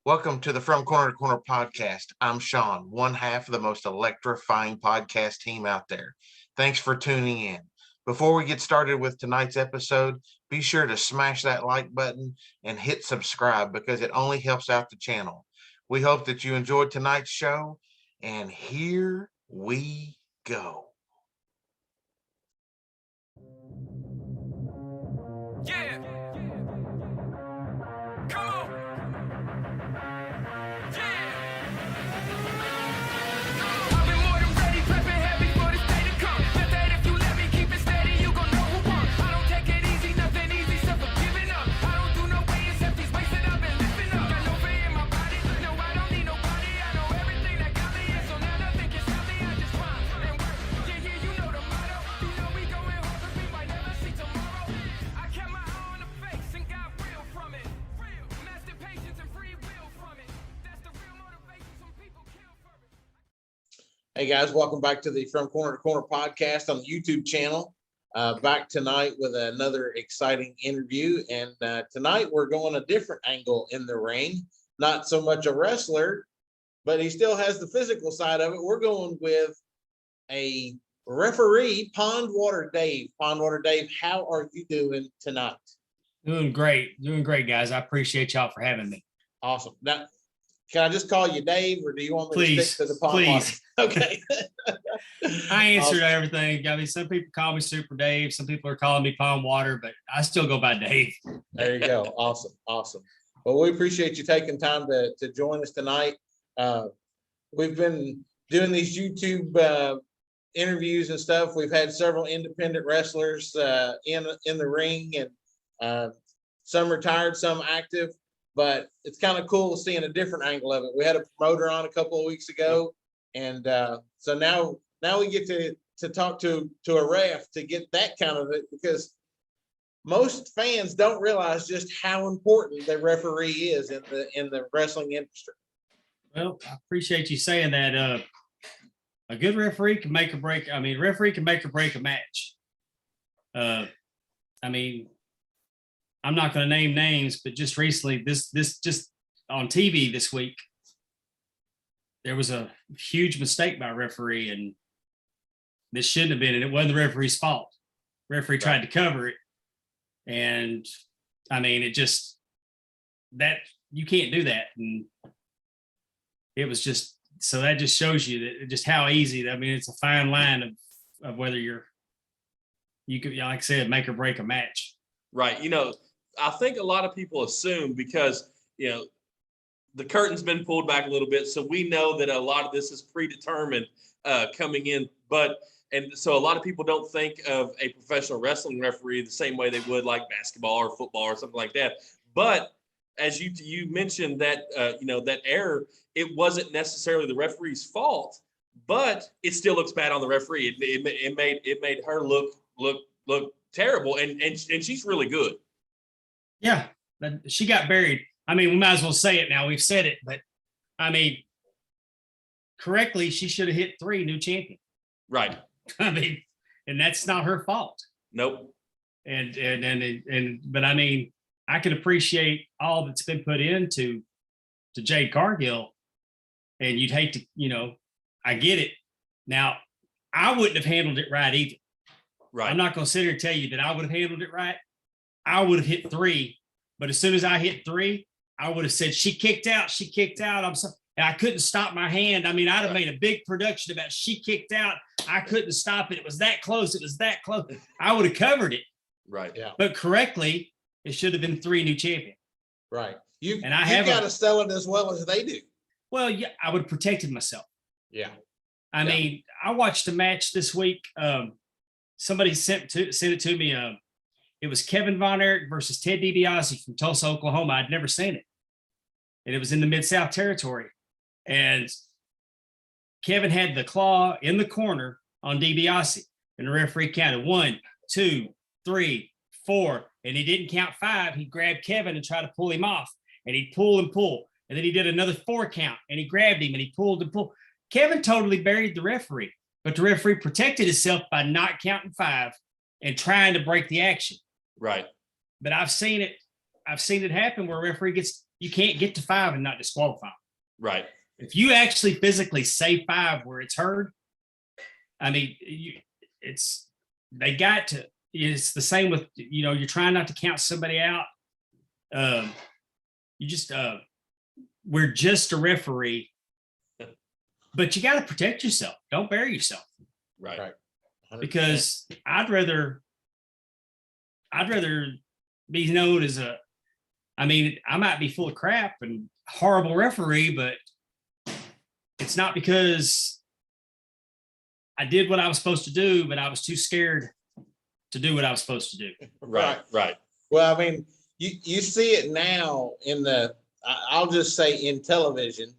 Welcome to the From Corner to Corner podcast. I'm Sean, one half of the most electrifying podcast team out there. Thanks for tuning in. Before we get started with tonight's episode, be sure to smash that like button and hit subscribe because it only helps out the channel. We hope that you enjoyed tonight's show, and here we go. Yeah. Come on. Yeah. I've been more than ready, prepping heavy for this day to come. Bet that if you let me keep it steady, you gon' know who won. I don't take it easy, nothing easy, except for giving up. I don't do no way except these weights that I've been lifting up. Got no fear in my body, no, I don't need nobody. I know everything that got me, and so now nothing can stop me. I just grind and work. Yeah, you know the motto. You know we going hard, 'cause we might never see tomorrow. I kept my eye on the face and got real from it. Real, master patience and free will from it. That's the real motivation. Some people kill for it. Hey guys, welcome back to the From Corner to Corner podcast on the YouTube channel. Back tonight with another exciting interview. And tonight we're going a different angle in the ring. Not so much a wrestler, but he still has the physical side of it. We're going with a referee, Pondwater Dave. Pondwater Dave, how are you doing tonight? Doing great, guys. I appreciate y'all for having me. Awesome. Now, can I just call you Dave, or do you want me to Please, stick to the Pondwater? please. Okay. I answered Awesome. everything. I mean, some people call me Super Dave. Some people are calling me Pondwater, but I still go by Dave. There you go. Awesome. Awesome. Well, we appreciate you taking time to join us tonight. We've been doing these YouTube interviews and stuff. We've had several independent wrestlers in the ring, and some retired, some active, but it's kind of cool seeing a different angle of it. We had a promoter on a couple of weeks ago, and so now we get to talk to a ref to get that kind of it, because most fans don't realize just how important the referee is in the wrestling industry. Well, I appreciate you saying that. A good referee can make or break. I mean, referee can make or break a match. I mean, I'm not going to name names, but just recently, this just on TV this week, there was a huge mistake by a referee, and this shouldn't have been, and it wasn't the referee's fault. Referee tried to cover it, and I mean, it just, that you can't do that, and it was just, so that just shows you that just how easy. I mean, it's a fine line of whether you could, like I said, make or break a match. Right. I think a lot of people assume because, the curtain's been pulled back a little bit. So we know that a lot of this is predetermined coming in. And so a lot of people don't think of a professional wrestling referee the same way they would like basketball or football or something like that. But as you mentioned that, that error, it wasn't necessarily the referee's fault, but it still looks bad on the referee. It made her look terrible. And she's really good. Yeah, but she got buried. I mean, we might as well say it now. We've said it, but I mean, correctly, she should have hit 3, new champion. Right. I mean, and that's not her fault. Nope. But I mean, I can appreciate all that's been put into Jade Cargill, and you'd hate to, I get it. Now, I wouldn't have handled it right either. Right. I'm not going to sit here and tell you that I would have handled it right. I would have hit 3, but as soon as I hit 3, I would have said, she kicked out. And I couldn't stop my hand. I mean, I'd have made a big production about she kicked out. I couldn't stop it. It was that close. I would have covered it. Right. Yeah. But correctly, it should have been 3, new champion. Right. You got to sell it as well as they do. Well, yeah, I would have protected myself. Yeah. I mean, I watched a match this week. Somebody sent it to me. It was Kevin Von Erich versus Ted DiBiase from Tulsa, Oklahoma. I'd never seen it. And it was in the Mid-South territory. And Kevin had the claw in the corner on DiBiase. And the referee counted 1, 2, 3, 4. And he didn't count 5. He grabbed Kevin and tried to pull him off. And he'd pull and pull. And then he did another 4 count. And he grabbed him and he pulled and pulled. Kevin totally buried the referee. But the referee protected himself by not counting 5 and trying to break the action. Right. But I've seen it happen where a referee gets you can't get to 5 and not disqualify. Right. If you actually physically say 5 where it's heard, I mean, it's the same with, you're trying not to count somebody out. We're just a referee, but you got to protect yourself. Don't bury yourself. Right. 100%. Because I'd rather be known as I might be full of crap and horrible referee, but it's not because I did what I was supposed to do, but I was too scared to do what I was supposed to do. Right. Well, I mean, you see it now I'll just say in television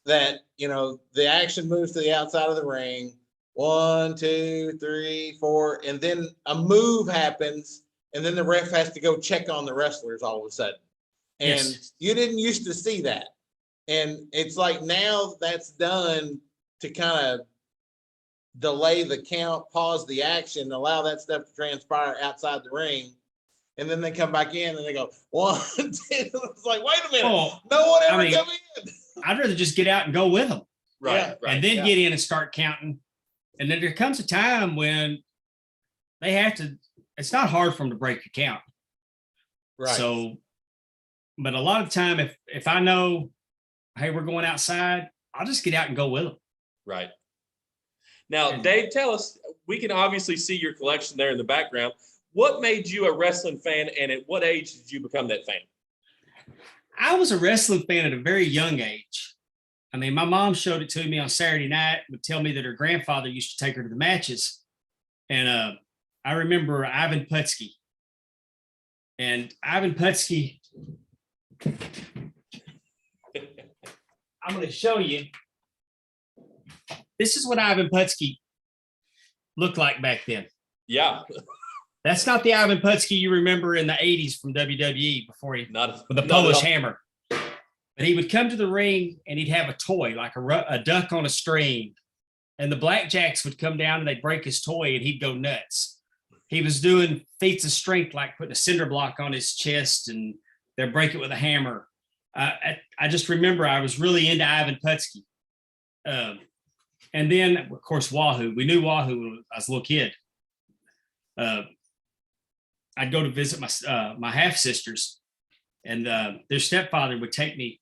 that, the action moves to the outside of the ring, 1, 2, 3, 4, and then a move happens, and then the ref has to go check on the wrestlers all of a sudden. And Yes. you didn't used to see that. And it's like now that's done to kind of delay the count, pause the action, allow that stuff to transpire outside the ring. And then they come back in and they go, 1, 2. It's like, wait a minute. Oh, No one ever I mean, come in. I'd rather just get out and go with them. Right. Yeah. Right. And then yeah. get in and start counting. And then there comes a time when they have to, it's not hard for them to break a count. Right. So, but a lot of the time, if I know, hey, we're going outside, I'll just get out and go with them. Right. Now, Dave, tell us, we can obviously see your collection there in the background. What made you a wrestling fan, and at what age did you become that fan? I was a wrestling fan at a very young age. I mean, my mom showed it to me on Saturday night, would tell me that her grandfather used to take her to the matches. And I remember Ivan Putski. And Ivan Putski, I'm going to show you. This is what Ivan Putski looked like back then. Yeah. That's not the Ivan Putski you remember in the 80s from WWE before he Not with a not Polish at all. hammer. But he would come to the ring and he'd have a toy, like a duck on a string. And the Blackjacks would come down and they'd break his toy and he'd go nuts. He was doing feats of strength, like putting a cinder block on his chest and they'd break it with a hammer. I just remember I was really into Ivan Putski. And then, of course, Wahoo. We knew Wahoo when I was a little kid. I'd go to visit my half sisters, and their stepfather would take me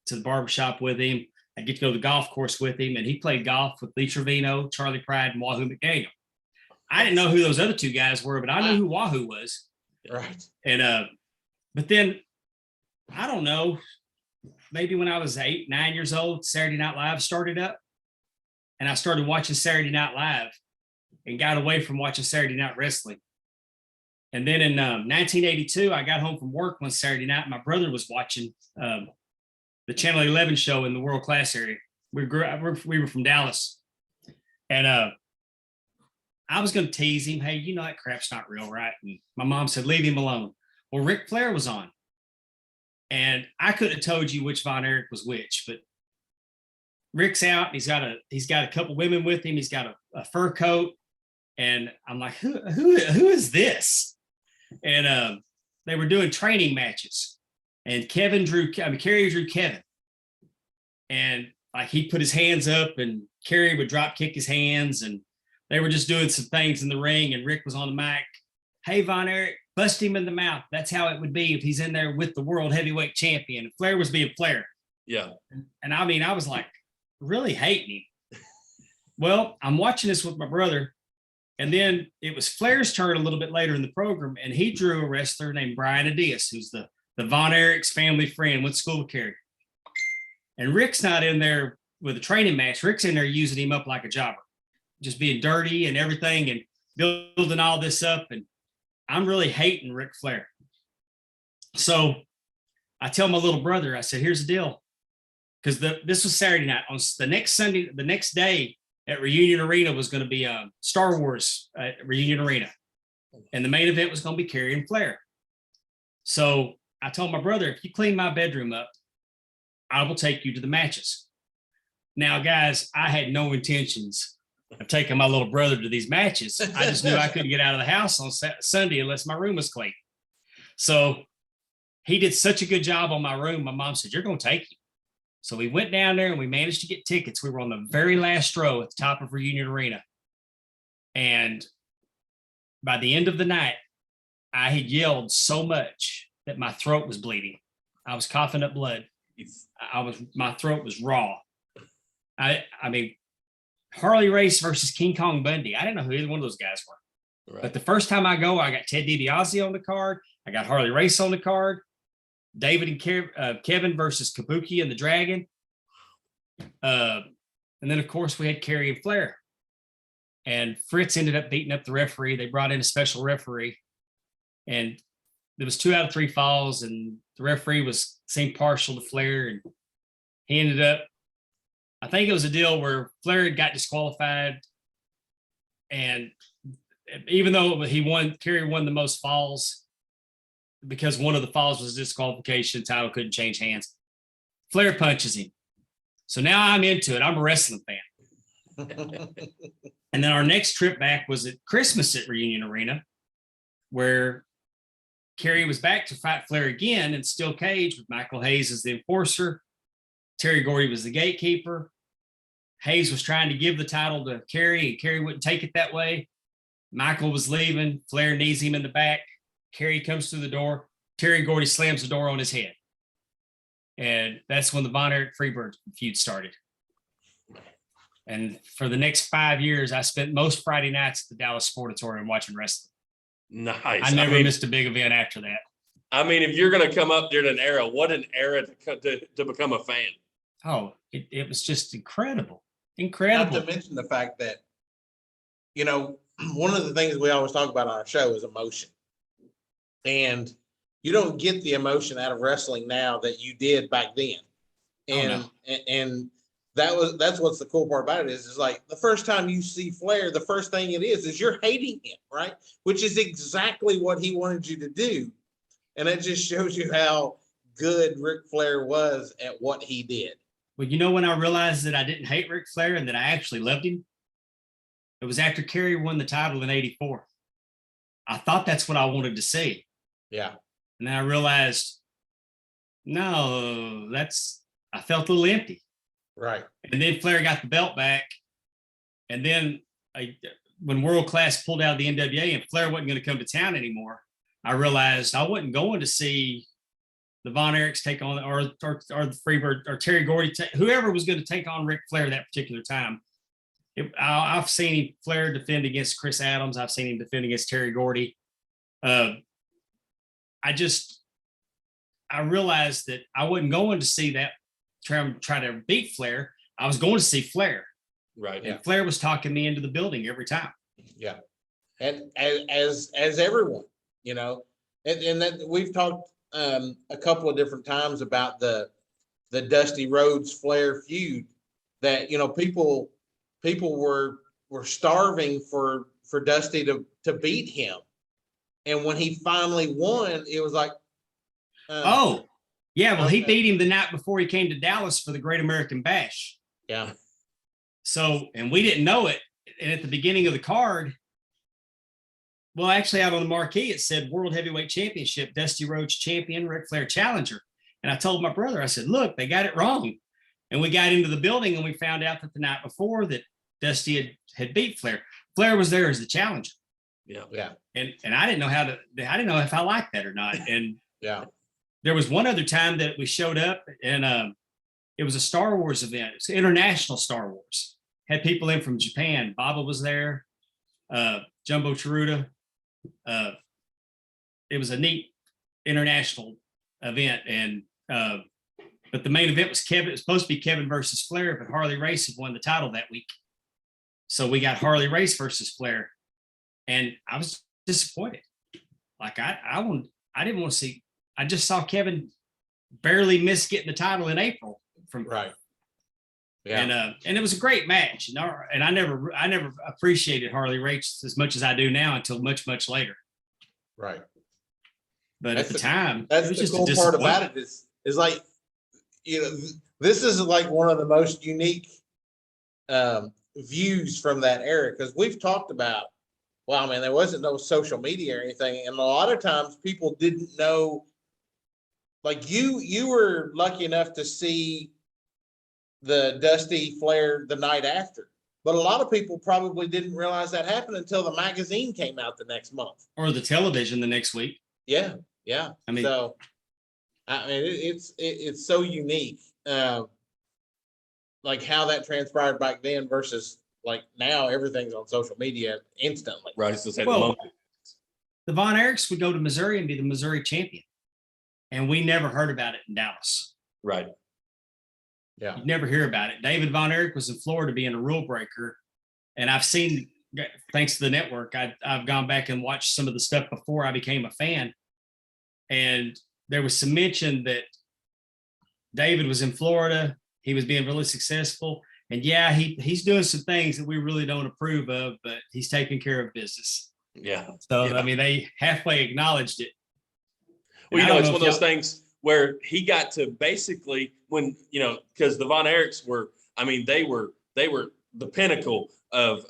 to the barbershop with him. I'd get to go to the golf course with him, and he played golf with Lee Trevino, Charlie Pride, and Wahoo McDaniel. I didn't know who those other two guys were, but I knew who Wahoo was. Right. And but then I don't know, maybe when I was 8, 9 years old, Saturday Night Live started up, and I started watching Saturday Night Live and got away from watching Saturday Night Wrestling. And then in 1982, I got home from work one Saturday night. My brother was watching the Channel 11 show in the world class area. We were from Dallas. And I was going to tease him. Hey, that crap's not real, right? And my mom said, leave him alone. Well, Ric Flair was on. And I couldn't have told you which Von Erich was which, but Rick's out. He's got a couple women with him. He's got a fur coat. And I'm like, who is this? And they were doing training matches. And Kerry drew Kevin. And like he put his hands up and Kerry would drop kick his hands. And they were just doing some things in the ring. And Rick was on the mic. Hey, Von Erich, bust him in the mouth. That's how it would be if he's in there with the world heavyweight champion. And Flair was being Flair. Yeah. And I mean, I was like really hating him. Well, I'm watching this with my brother. And then it was Flair's turn a little bit later in the program, and he drew a wrestler named Brian Adias, who's the Von Erich's family friend, went to school with Kerry. And Rick's not in there with a training match. Rick's in there using him up like a jobber, just being dirty and everything and building all this up. And I'm really hating Ric Flair. So I tell my little brother, I said, here's the deal. Because this was Saturday night. On the next Sunday, the next day, at Reunion Arena was going to be Star Wars at Reunion Arena. And the main event was going to be Kerry and Flair. So I told my brother, if you clean my bedroom up, I will take you to the matches. Now, guys, I had no intentions of taking my little brother to these matches. I just knew I couldn't get out of the house on Sunday unless my room was clean. So he did such a good job on my room. My mom said, "You're going to take him." So we went down there and we managed to get tickets. We were on the very last row at the top of Reunion Arena. And by the end of the night, I had yelled so much that my throat was bleeding. I was coughing up blood. My throat was raw. I mean, Harley Race versus King Kong Bundy. I didn't know who either one of those guys were. Right. But the first time I go, I got Ted DiBiase on the card. I got Harley Race on the card. David and Kevin versus Kabuki and the Dragon. And then, of course, we had Kerry and Flair. And Fritz ended up beating up the referee. They brought in a special referee. And there was 2 out of 3 falls. And the referee seemed partial to Flair. And he ended up, I think it was a deal where Flair had got disqualified. And even though Kerry won the most falls, because one of the falls was disqualification, title couldn't change hands. Flair punches him. So now I'm into it. I'm a wrestling fan. And then our next trip back was at Christmas at Reunion Arena, where Kerry was back to fight Flair again in steel cage with Michael Hayes as the enforcer. Terry Gordy was the gatekeeper. Hayes was trying to give the title to Kerry, and Kerry wouldn't take it that way. Michael was leaving. Flair knees him in the back. Kerry comes through the door. Terry Gordy slams the door on his head. And that's when the Von Erich Freebird feud started. And for the next 5 years, I spent most Friday nights at the Dallas Sportatorium watching wrestling. Nice. I never missed a big event after that. I mean, if you're going to come up during an era, what an era to become a fan. Oh, it was just incredible. Incredible. Not to mention the fact that, one of the things we always talk about on our show is emotion. And you don't get the emotion out of wrestling now that you did back then. And that's what's the cool part about it is like the first time you see Flair, the first thing it is you're hating him, right? Which is exactly what he wanted you to do. And it just shows you how good Ric Flair was at what he did. Well, when I realized that I didn't hate Ric Flair and that I actually loved him, it was after Kerry won the title in '84. I thought that's what I wanted to see. Yeah. And then I realized, no, I felt a little empty. Right. And then Flair got the belt back. And then when World Class pulled out of the NWA and Flair wasn't going to come to town anymore, I realized I wasn't going to see the Von Erichs take on, or the Freebird, or Terry Gordy, whoever was going to take on Ric Flair that particular time. I've seen Flair defend against Chris Adams. I've seen him defend against Terry Gordy. I realized that I wasn't going to see that try to beat Flair. I was going to see Flair. Right. And Flair was talking me into the building every time. Yeah. And as everyone, and that we've talked a couple of different times about the Dusty Rhodes Flair feud that, people were starving for Dusty to beat him. And when he finally won, it was like, he beat him the night before he came to Dallas for the Great American Bash. Yeah. So, and we didn't know it. And at the beginning of the card, well, actually out on the marquee, it said World Heavyweight Championship, Dusty Rhodes champion, Ric Flair challenger. And I told my brother, I said, look, they got it wrong. And we got into the building and we found out that the night before that Dusty had beat Flair. Flair was there as the challenger. Yeah. Yeah. And I didn't know I didn't know if I liked that or not. And Yeah. there was one other time that we showed up and it was a Star Wars event. It's international Star Wars. Had people in from Japan. Baba was there. Jumbo Tsuruta. It was a neat international event. And but the main event was Kevin. It was supposed to be Kevin versus Flair, but Harley Race had won the title that week. So we got Harley Race versus Flair. And I was disappointed. Like I didn't want to see. I just saw Kevin barely miss getting the title in April from Right. Yeah. And it was a great match. And I never appreciated Harley Race as much as I do now until much, much later. Right. But at the time, that's it was the just cool part about it is like, this is like one of the most unique views from that era. Cause we've talked about, there wasn't no social media or anything. And a lot of times people didn't know like you were lucky enough to see the Dusty Flair the night after. But a lot of people probably didn't realize that happened until the magazine came out the next month. Or the television the next week. Yeah. I mean, It's so unique. Like how that transpired back then versus like now everything's on social media instantly. Right. It's the Well, moment. the Von Erichs would go to Missouri and be the Missouri champion. And we never heard about it in Dallas. Right. Yeah. You'd never hear about it. David Von Erich was in Florida being a rule breaker. And I've seen, thanks to the network, I've gone back and watched some of the stuff before I became a fan. And there was some mention that David was in Florida. He was being really successful. And yeah, he's doing some things that we really don't approve of, but he's taking care of business. Yeah. So, Yeah. I mean, they halfway acknowleded it. Well, And I don't it's know one if of those things where he got to basically when, because the Von Erichs were, I mean, they were the pinnacle of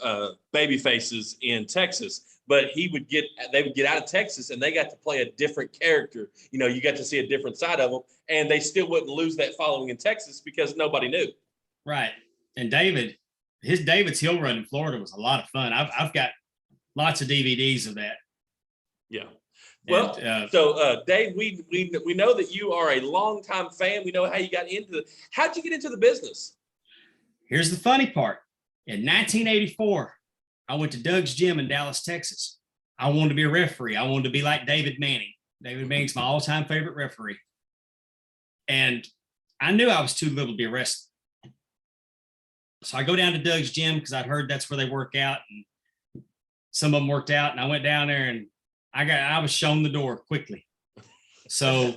baby faces in Texas, but they would get out of Texas and they got to play a different character. You got to see a different side of them, and they still wouldn't lose that following in Texas because nobody knew. Right. And David's Hill Run in Florida was a lot of fun. I've got lots of DVDs of that. Yeah. Well, so Dave, we know that you are a longtime fan. We know how you got into how'd you get into the business? Here's the funny part. In 1984, I went to Doug's Gym in Dallas, Texas. I wanted to be a referee. I wanted to be like David Manning. David Manning's my all-time favorite referee. And I knew I was too little to be a wrestler. So I go down to Doug's Gym because I'd heard that's where they work out. And some of them worked out. And I went down there and I was shown the door quickly. So,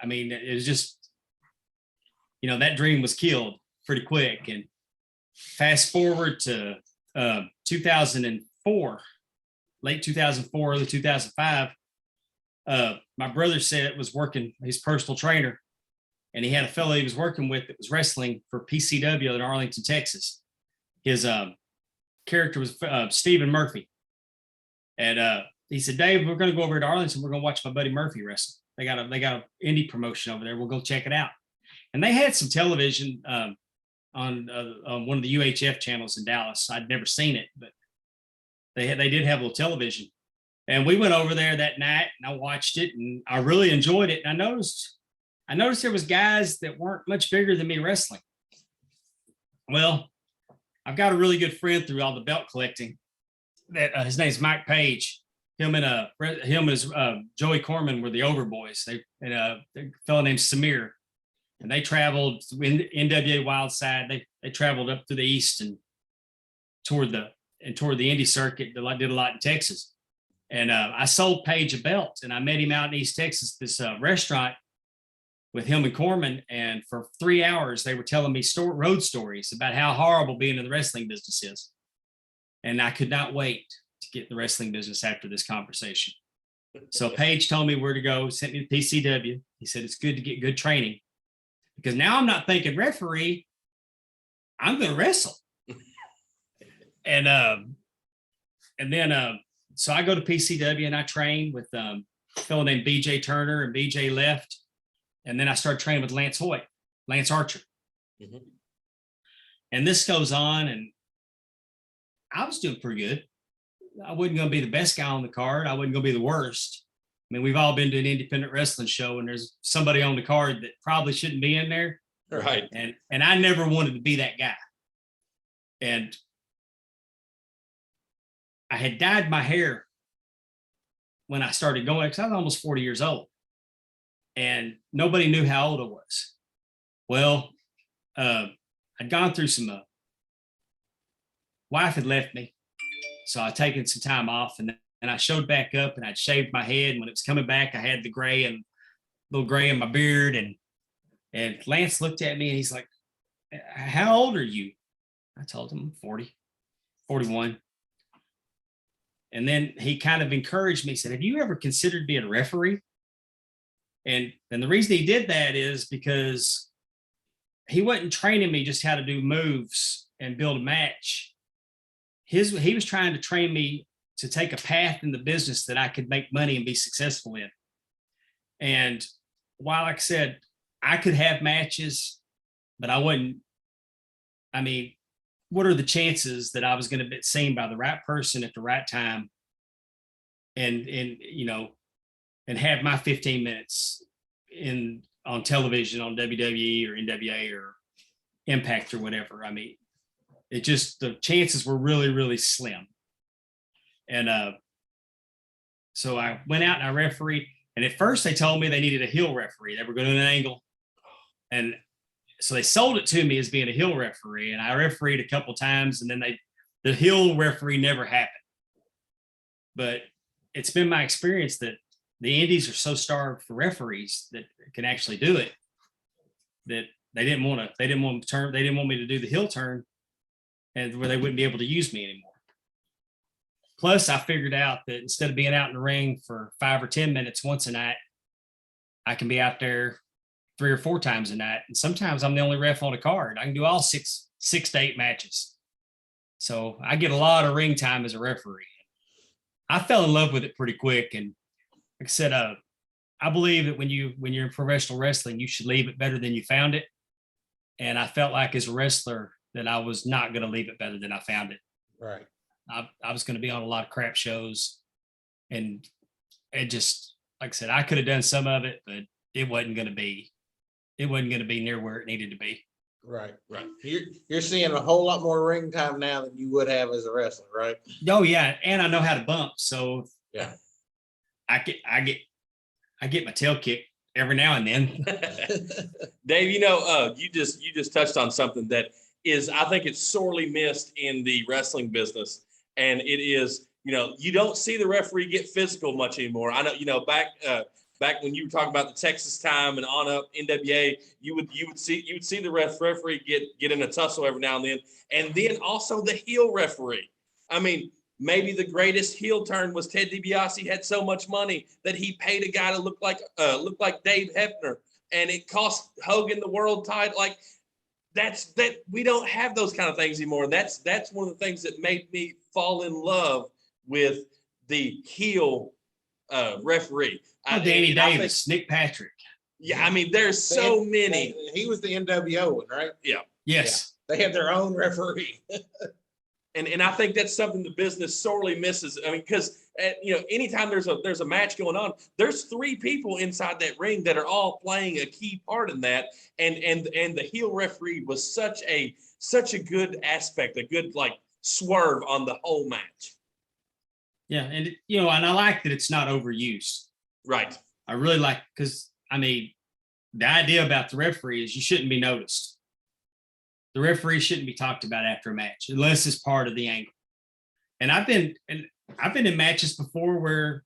I mean, it was just, that dream was killed pretty quick. And fast forward to 2004, late 2004, early 2005, my brother said was working, his personal trainer, and he had a fellow he was working with that was wrestling for PCW in Arlington, Texas. His character was Stephen Murphy. And he said, Dave, we're going to go over to Arlington. We're going to watch my buddy Murphy wrestle. They got a indie promotion over there. We'll go check it out. And they had some television on one of the UHF channels in Dallas. I'd never seen it, but they did have a little television. And we went over there that night and I watched it and I really enjoyed it. And I noticed there was guys that weren't much bigger than me wrestling. Well, I've got a really good friend through all the belt collecting that his name's Mike Page. Him and his Joey Corman were the Overboys. A fellow named Samir, and they traveled in NWA Wildside. They traveled up to the east and toward the indie circuit. They did a lot in Texas. And I sold Page a belt, and I met him out in East Texas, this restaurant with him and Corman. And for 3 hours, they were telling me road stories about how horrible being in the wrestling business is. And I could not wait to get in the wrestling business after this conversation. So Page told me where to go, sent me to PCW. He said, it's good to get good training because now I'm not thinking referee, I'm going to wrestle. And then so I go to PCW and I train with a fellow named BJ Turner, and BJ left. And then I started training with Lance Archer. Mm-hmm. And this goes on, and I was doing pretty good. I wasn't going to be the best guy on the card. I wasn't going to be the worst. I mean, we've all been to an independent wrestling show and there's somebody on the card that probably shouldn't be in there. Right. And I never wanted to be that guy. And I had dyed my hair when I started going, because I was almost 40 years old. And nobody knew how old I was. Well, I'd gone through some, wife had left me. So I'd taken some time off, and I showed back up and I'd shaved my head. And when it was coming back, I had the little gray in my beard. And Lance looked at me and he's like, how old are you? I told him 40, 41. And then he kind of encouraged me, said, have you ever considered being a referee? And the reason he did that is because he wasn't training me just how to do moves and build a match. He was trying to train me to take a path in the business that I could make money and be successful in. And while, like I said, I could have matches, but I wouldn't. I mean, what are the chances that I was going to be seen by the right person at the right time, and and have my 15 minutes on television on WWE or NWA or Impact or whatever? I mean, the chances were really, really slim. And so I went out and I refereed. And at first they told me they needed a heel referee. They were going to do an angle. And so they sold it to me as being a heel referee. And I refereed a couple times, and then the heel referee never happened. But it's been my experience that the indies are so starved for referees that can actually do it, that they didn't want me to do the heel turn, and where they wouldn't be able to use me anymore. Plus, I figured out that instead of being out in the ring for 5 or 10 minutes once a night, I can be out there 3 or 4 times a night. And sometimes I'm the only ref on a card. I can do all six to 8 matches. So I get a lot of ring time as a referee. I fell in love with it pretty quick. And like I said, I believe that when you're in professional wrestling, you should leave it better than you found it. And I felt like as a wrestler that I was not going to leave it better than I found it. Right. I was going to be on a lot of crap shows, and it just, like I said, I could have done some of it, but it wasn't going to be near where it needed to be. Right. You're seeing a whole lot more ring time now than you would have as a wrestler, right? Oh yeah, and I know how to bump, so yeah, I get my tail kicked every now and then. Dave, you just touched on something that is, I think it's sorely missed in the wrestling business. And it is, you don't see the referee get physical much anymore. I know, back when you were talking about the Texas time and on up NWA, you would see the referee get in a tussle every now and then also the heel referee. I mean, maybe the greatest heel turn was Ted DiBiase had so much money that he paid a guy to look like Dave Hebner, and it cost Hogan the world title. Like, that we don't have those kind of things anymore. And that's one of the things that made me fall in love with the heel referee. Danny Davis, Nick Patrick. Yeah, I mean, there's so many. He was the NWO one, right? Yeah. Yes. Yeah. They had their own referee. And I think that's something the business sorely misses. I mean, because anytime there's a match going on, there's 3 people inside that ring that are all playing a key part in that. And the heel referee was such a good aspect, a good swerve on the whole match. Yeah, and and I like that it's not overused. Right. I really like, because I mean, the idea about the referee is you shouldn't be noticed. The referee shouldn't be talked about after a match unless it's part of the angle. And I've been in matches before where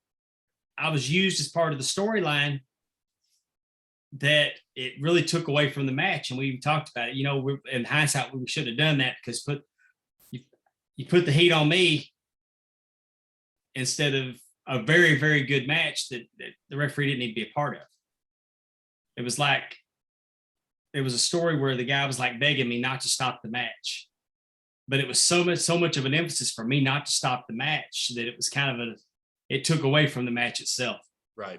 I was used as part of the storyline that it really took away from the match. And we talked about it. In hindsight, we should have done that, because you put the heat on me instead of a very, very good match that the referee didn't need to be a part of. It was like, it was a story where the guy was begging me not to stop the match, but it was so much of an emphasis for me not to stop the match that it was it took away from the match itself. Right.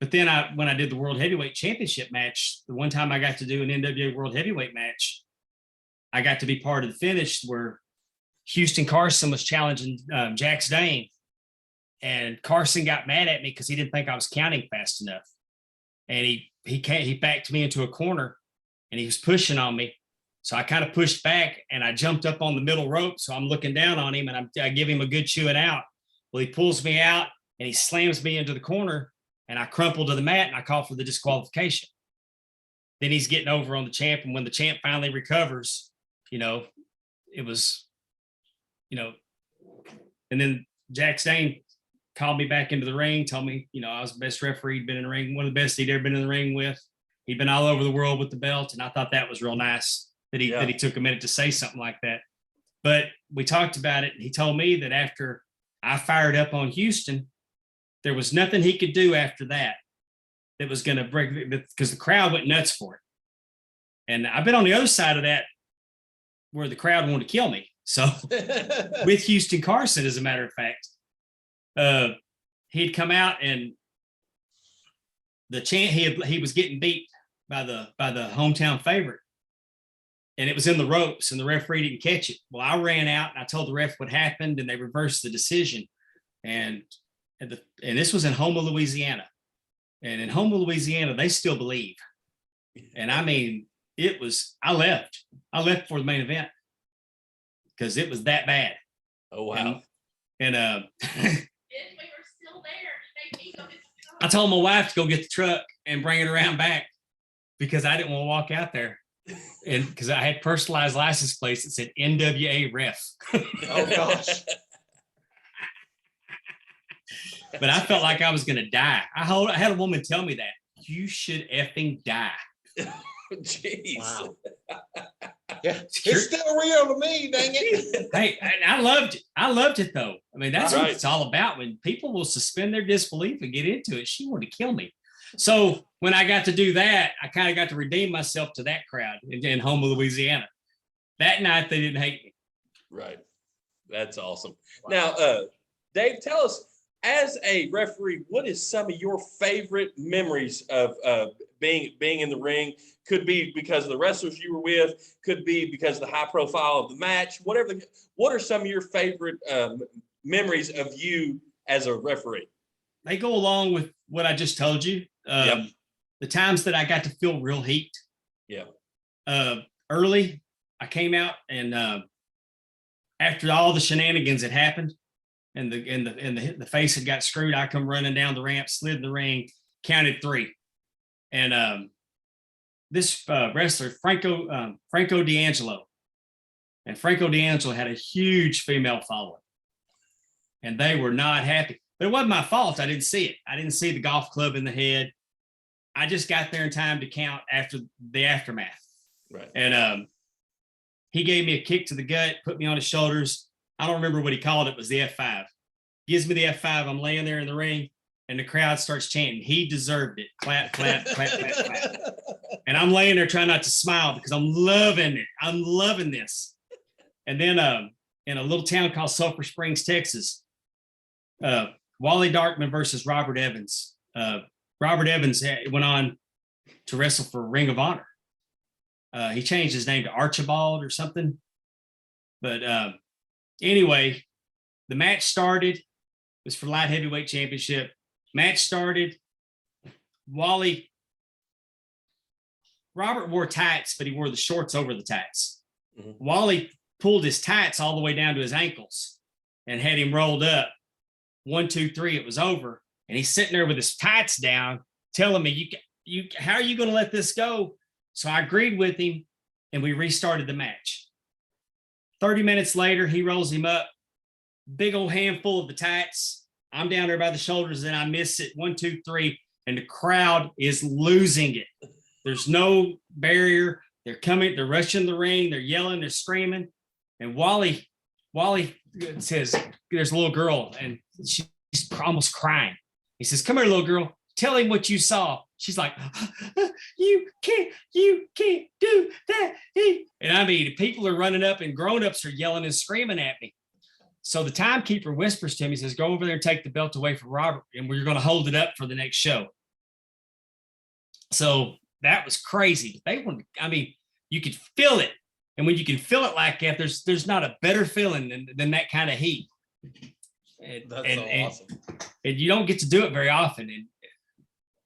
But then when I did the World Heavyweight Championship match, the one time I got to do an NWA World Heavyweight match, I got to be part of the finish where Houston Carson was challenging Jax Dane, and Carson got mad at me because he didn't think I was counting fast enough, and he backed me into a corner. And he was pushing on me. So I kind of pushed back and I jumped up on the middle rope. So I'm looking down on him and I give him a good chewing out. Well, he pulls me out and he slams me into the corner, and I crumple to the mat and I call for the disqualification. Then he's getting over on the champ. And when the champ finally recovers, it was, and then Jax Dane called me back into the ring, told me, I was the best referee he'd been in the ring, one of the best he'd ever been in the ring with. He'd been all over the world with the belt, and I thought that was real nice that he took a minute to say something like that. But we talked about it, and he told me that after I fired up on Houston, there was nothing he could do after that was going to break, because the crowd went nuts for it. And I've been on the other side of that where the crowd wanted to kill me. So with Houston Carson, as a matter of fact, he'd come out and he was getting beat by the hometown favorite, and it was in the ropes, and the referee didn't catch it. Well, I ran out and I told the ref what happened, and they reversed the decision. And this was in Houma, Louisiana. And in Houma, Louisiana, they still believe. And I mean, I left for the main event because it was that bad. Oh, wow. And We were still there. I told my wife to go get the truck and bring it around back because I didn't want to walk out there. And because I had personalized license plates that said NWA ref. Oh gosh. But I felt like I was going to die. I had a woman tell me that you should effing die. Jeez. Wow. Yeah, it's still real to me, dang it. Hey, and I loved it. I loved it though. I mean, that's what Right. it's all about. When people will suspend their disbelief and get into it. She wanted to kill me. So when I got to do that, I kind of got to redeem myself to that crowd in Houma, Louisiana. That night they didn't hate me. Right. That's awesome. Now, Dave, tell us, as a referee, what is some of your favorite memories of being in the ring? Could be because of the wrestlers you were with, could be because of the high profile of the match, whatever. What are some of your favorite memories of you as a referee? They go along with what I just told you. Yep. The times that I got to feel real heat. Yeah. Early, I came out and after all the shenanigans had happened and the face had got screwed, I come running down the ramp, slid in the ring, counted 3. And this wrestler, Franco D'Angelo, and Franco D'Angelo had a huge female following, and they were not happy. But it wasn't my fault. I didn't see it. I didn't see the golf club in the head. I just got there in time to count after the aftermath. Right. And he gave me a kick to the gut, put me on his shoulders. I don't remember what he called it. It was the F5. Gives me the F5. I'm laying there in the ring, and the crowd starts chanting, "He deserved it." Clap, clap, clap, clap, clap. And I'm laying there trying not to smile because I'm loving it. I'm loving this. And then in a little town called Sulphur Springs, Texas, Wally Darkman versus Robert Evans. Robert Evans went on to wrestle for Ring of Honor. He changed his name to Archibald or something. But anyway, the match started. It was for light heavyweight championship. Match started. Robert wore tights, but he wore the shorts over the tights. Mm-hmm. Wally pulled his tights all the way down to his ankles and had him rolled up. 1, 2, 3, it was over. And he's sitting there with his tights down, telling me, how are you going to let this go? So I agreed with him, and we restarted the match. 30 minutes later, he rolls him up, big old handful of the tights. I'm down there by the shoulders, and I miss it. 1, 2, 3, and the crowd is losing it. There's no barrier. They're coming, they're rushing the ring, they're yelling, they're screaming. And Wally says, there's a little girl, and she's almost crying. He says, "Come here, little girl. Tell him what you saw." She's like, you can't do that. And I mean, people are running up and grown-ups are yelling and screaming at me. So the timekeeper whispers to him, he says, "Go over there and take the belt away from Robert, and we're going to hold it up for the next show." So that was crazy. You could feel it. And when you can feel it like that, there's not a better feeling than that kind of heat. That's so awesome. And you don't get to do it very often. And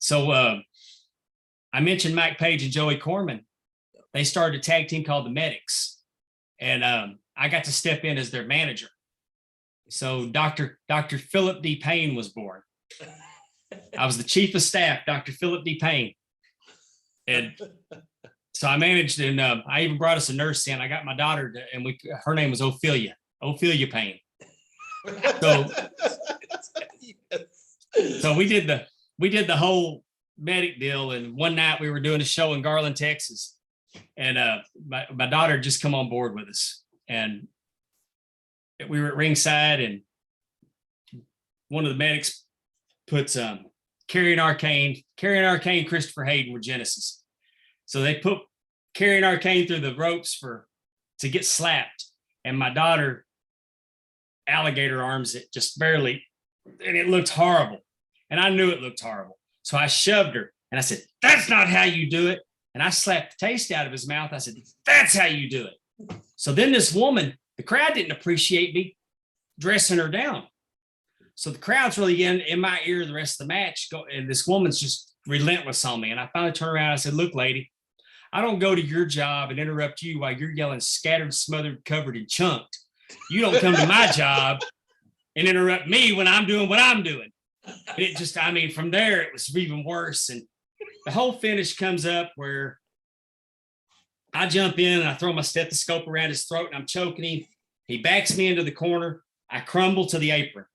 so I mentioned Mike Page and Joey Corman. They started a tag team called the Medics. And I got to step in as their manager. So Dr. Philip D. Payne was born. I was the chief of staff, Dr. Philip D. Payne. And so I managed, and I even brought us a nurse in. I got my daughter, her name was Ophelia Payne. So we did the whole medic deal. And one night we were doing a show in Garland, Texas, and my daughter had just come on board with us, and we were at ringside, and one of the medics puts Carrying Arcane, Christopher Hayden with Genesis. So they put Carrying Arcane through the ropes to get slapped, and my daughter alligator arms it just barely, and it looked horrible. And I knew it looked horrible. So I shoved her and I said, "That's not how you do it." And I slapped the taste out of his mouth. I said, "That's how you do it." So then this woman, the crowd didn't appreciate me dressing her down. So the crowd's really in my ear the rest of the match. And this woman's just relentless on me. And I finally turned around and I said, "Look, lady, I don't go to your job and interrupt you while you're yelling scattered, smothered, covered, and chunked. You don't come to my job and interrupt me when I'm doing what I'm doing." And it just, I mean, from there, it was even worse. And the whole finish comes up where I jump in and I throw my stethoscope around his throat and I'm choking him. He backs me into the corner. I crumble to the apron.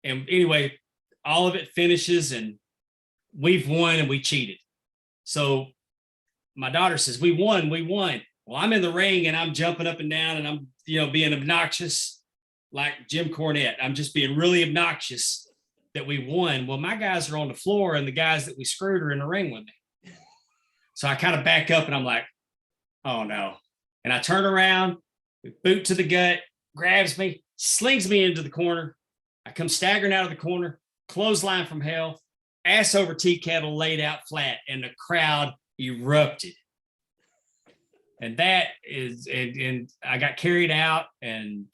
And anyway, all of it finishes and we've won and we cheated. So my daughter says, we won. Well, I'm in the ring and I'm jumping up and down and I'm, being obnoxious like Jim Cornette. I'm just being really obnoxious that we won. Well, my guys are on the floor and the guys that we screwed are in the ring with me. So I kind of back up and I'm like, oh no. And I turn around, boot to the gut, grabs me, slings me into the corner. I come staggering out of the corner, clothesline from hell, ass over tea kettle laid out flat, and the crowd erupted. And that is, and I got carried out. And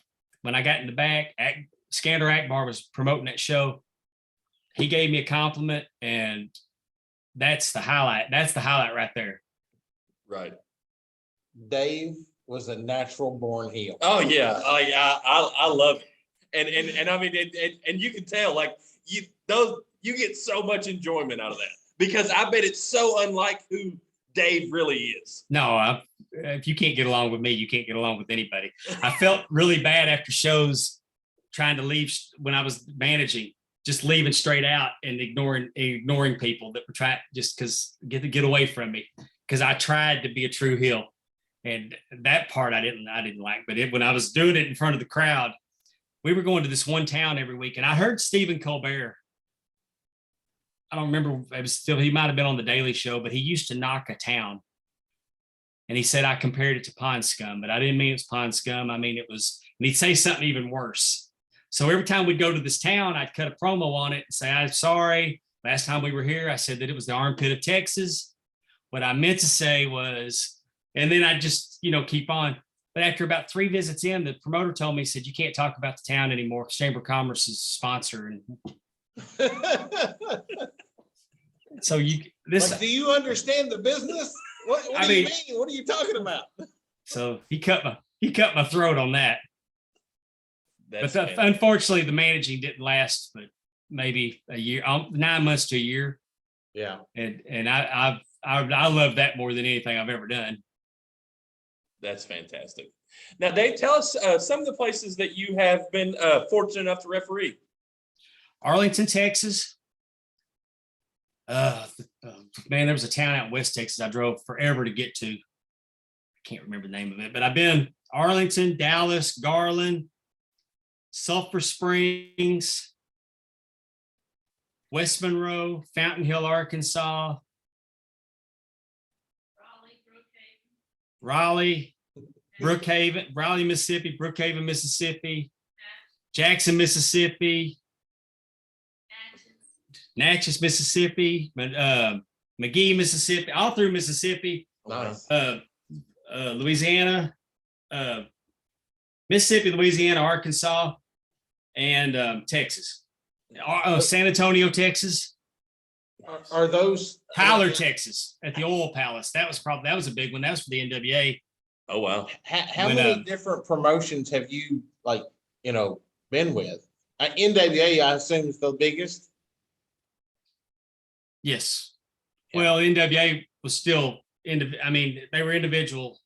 when I got in the back, Skander Akbar was promoting that show. He gave me a compliment, and that's the highlight. That's the highlight right there. Right. Dave was a natural born heel. Oh yeah, I love it, and I mean, and you can tell, like, you get so much enjoyment out of that because I bet it's so unlike who Dave really is. No, if you can't get along with me, you can't get along with anybody. I felt really bad after shows trying to leave when I was managing, just leaving straight out and ignoring people that were trying just because get away from me, because I tried to be a true heel. And that part I didn't like, but when I was doing it in front of the crowd, we were going to this one town every week, and I heard Stephen Colbert. I don't remember, he might have been on the Daily Show, but he used to knock a town. And he said I compared it to pond scum, but I didn't mean it was pond scum. I mean, it was, and he'd say something even worse. So every time we'd go to this town, I'd cut a promo on it and say, "I'm sorry. Last time we were here, I said that it was the armpit of Texas. What I meant to say was," and then I just, keep on. But after about 3 visits in, the promoter told me, he said, "You can't talk about the town anymore. Chamber of Commerce is sponsor." And so But do you understand the business? What do you mean? What are you talking about? So he cut my throat on that. Unfortunately, the managing didn't last, but maybe a year, 9 months to a year. Yeah. And I love that more than anything I've ever done. That's fantastic. Now, Dave, tell us some of the places that you have been fortunate enough to referee. Arlington, Texas. Man, there was a town out in West Texas I drove forever to get to. I can't remember the name of it, but I've been Arlington, Dallas, Garland, Sulphur Springs, West Monroe, Fountain Hill, Arkansas, Raleigh, Brookhaven, Raleigh, Mississippi, Brookhaven, Mississippi, Jackson, Mississippi, Natchez, Mississippi, McGee, Mississippi, all through Mississippi. Nice. Louisiana, Mississippi, Louisiana, Arkansas, and Texas. San Antonio, Texas. Are those Tyler, Texas, at the Oil Palace. That was a big one. That was for the NWA. Oh wow! How many different promotions have you been with? NWA, I assume, is the biggest. Yes. Well, NWA was still they were individual.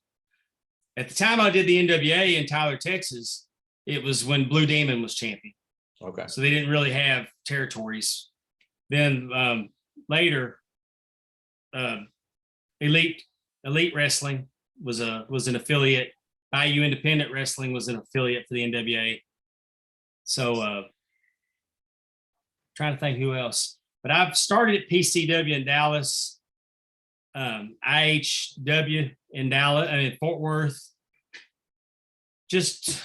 At the time I did the NWA in Tyler, Texas, it was when Blue Demon was champion. Okay. So they didn't really have territories. Then later, Elite Wrestling was an affiliate. IU Independent Wrestling was an affiliate for the NWA. So trying to think who else. But I've started at PCW in Dallas, IHW in Dallas, and in Fort Worth. Just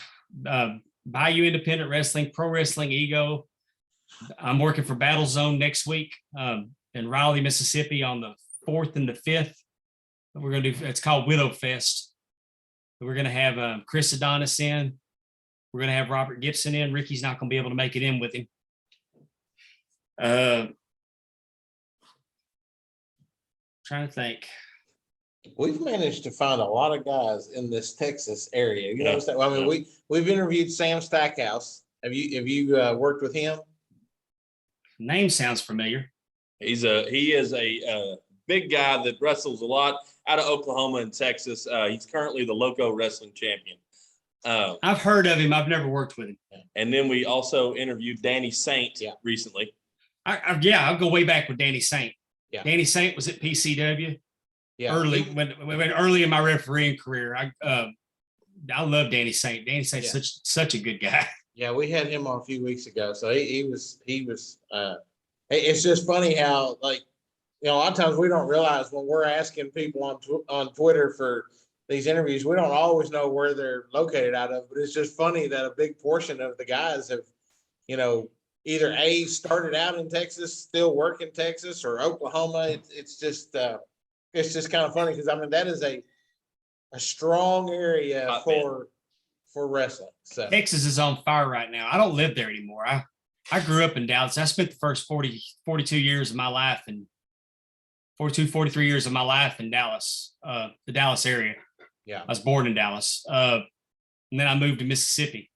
Bayou Independent Wrestling, Pro Wrestling Ego. I'm working for Battle Zone next week. in Raleigh, Mississippi on the 4th and the 5th. We're going to do, it's called Widow Fest. We're going to have Chris Adonis in. We're going to have Robert Gibson in. Ricky's not going to be able to make it in with him. Trying to think. We've managed to find a lot of guys in this Texas area. You Yeah. notice that? I mean, we've interviewed Sam Stackhouse. Have you worked with him? Name sounds familiar. He is a big guy that wrestles a lot out of Oklahoma and Texas. He's currently the Loco Wrestling Champion. I've heard of him. I've never worked with him. And then we also interviewed Danny Saint recently. I'll go way back with Danny Saint. Yeah. Danny Saint was at PCW Yeah. early when early in my refereeing career. I love Danny Saint. Danny Saint's Yeah. such a good guy. Yeah, we had him on a few weeks ago. So he was it's just funny how, like, you know, a lot of times we don't realize when we're asking people on Twitter for these interviews, we don't always know where they're located out of, but it's just funny that a big portion of the guys have, you know, either started out in Texas, still work in Texas, or Oklahoma. It's just kind of funny because, I mean, that is a strong area for wrestling. So Texas is on fire right now. I don't live there anymore. I grew up in Dallas. I spent the first 42 years of my life in 43 years of my life in Dallas, the Dallas area. yeah, I was born in Dallas. And then I moved to Mississippi.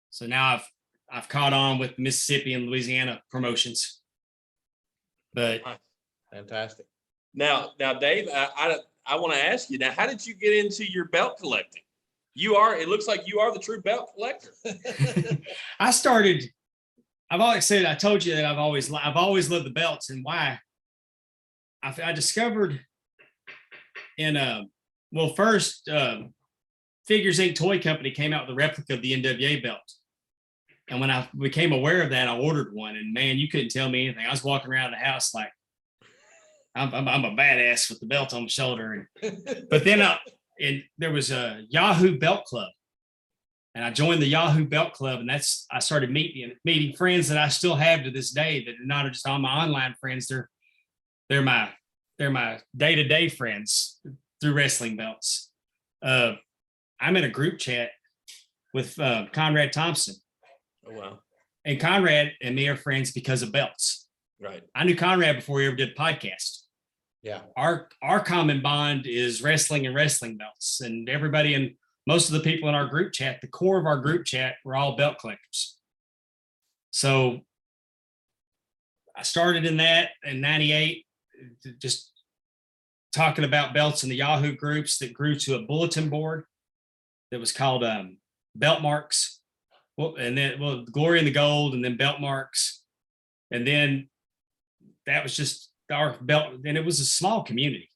So now I've caught on with Mississippi and Louisiana promotions. But fantastic. Now, Dave, I want to ask you now, how did you get into your belt collecting? It looks like you are the true belt collector. I've always said, I told you that I've always loved the belts, and why. I discovered first Figures Inc. Toy Company came out with a replica of the NWA belt. And when I became aware of that, I ordered one, and man, you couldn't tell me anything. I was walking around the house like I'm a badass with the belt on my shoulder. But then and there was a Yahoo Belt Club, and I joined the Yahoo Belt Club, and I started meeting friends that I still have to this day that are not just all my online friends. They're my day-to-day friends through wrestling belts. I'm in a group chat with Conrad Thompson. Oh, wow. And Conrad and me are friends because of belts. Right. I knew Conrad before he ever did a podcast. Yeah. Our common bond is wrestling and wrestling belts. And everybody, and most of the people in our group chat, the core of our group chat, were all belt collectors. So I started in that in 98, just talking about belts in the Yahoo groups, that grew to a bulletin board that was called Belt Marks. And then Glory and the Gold, and then Belt Marks. And then that was just our belt. And it was a small community.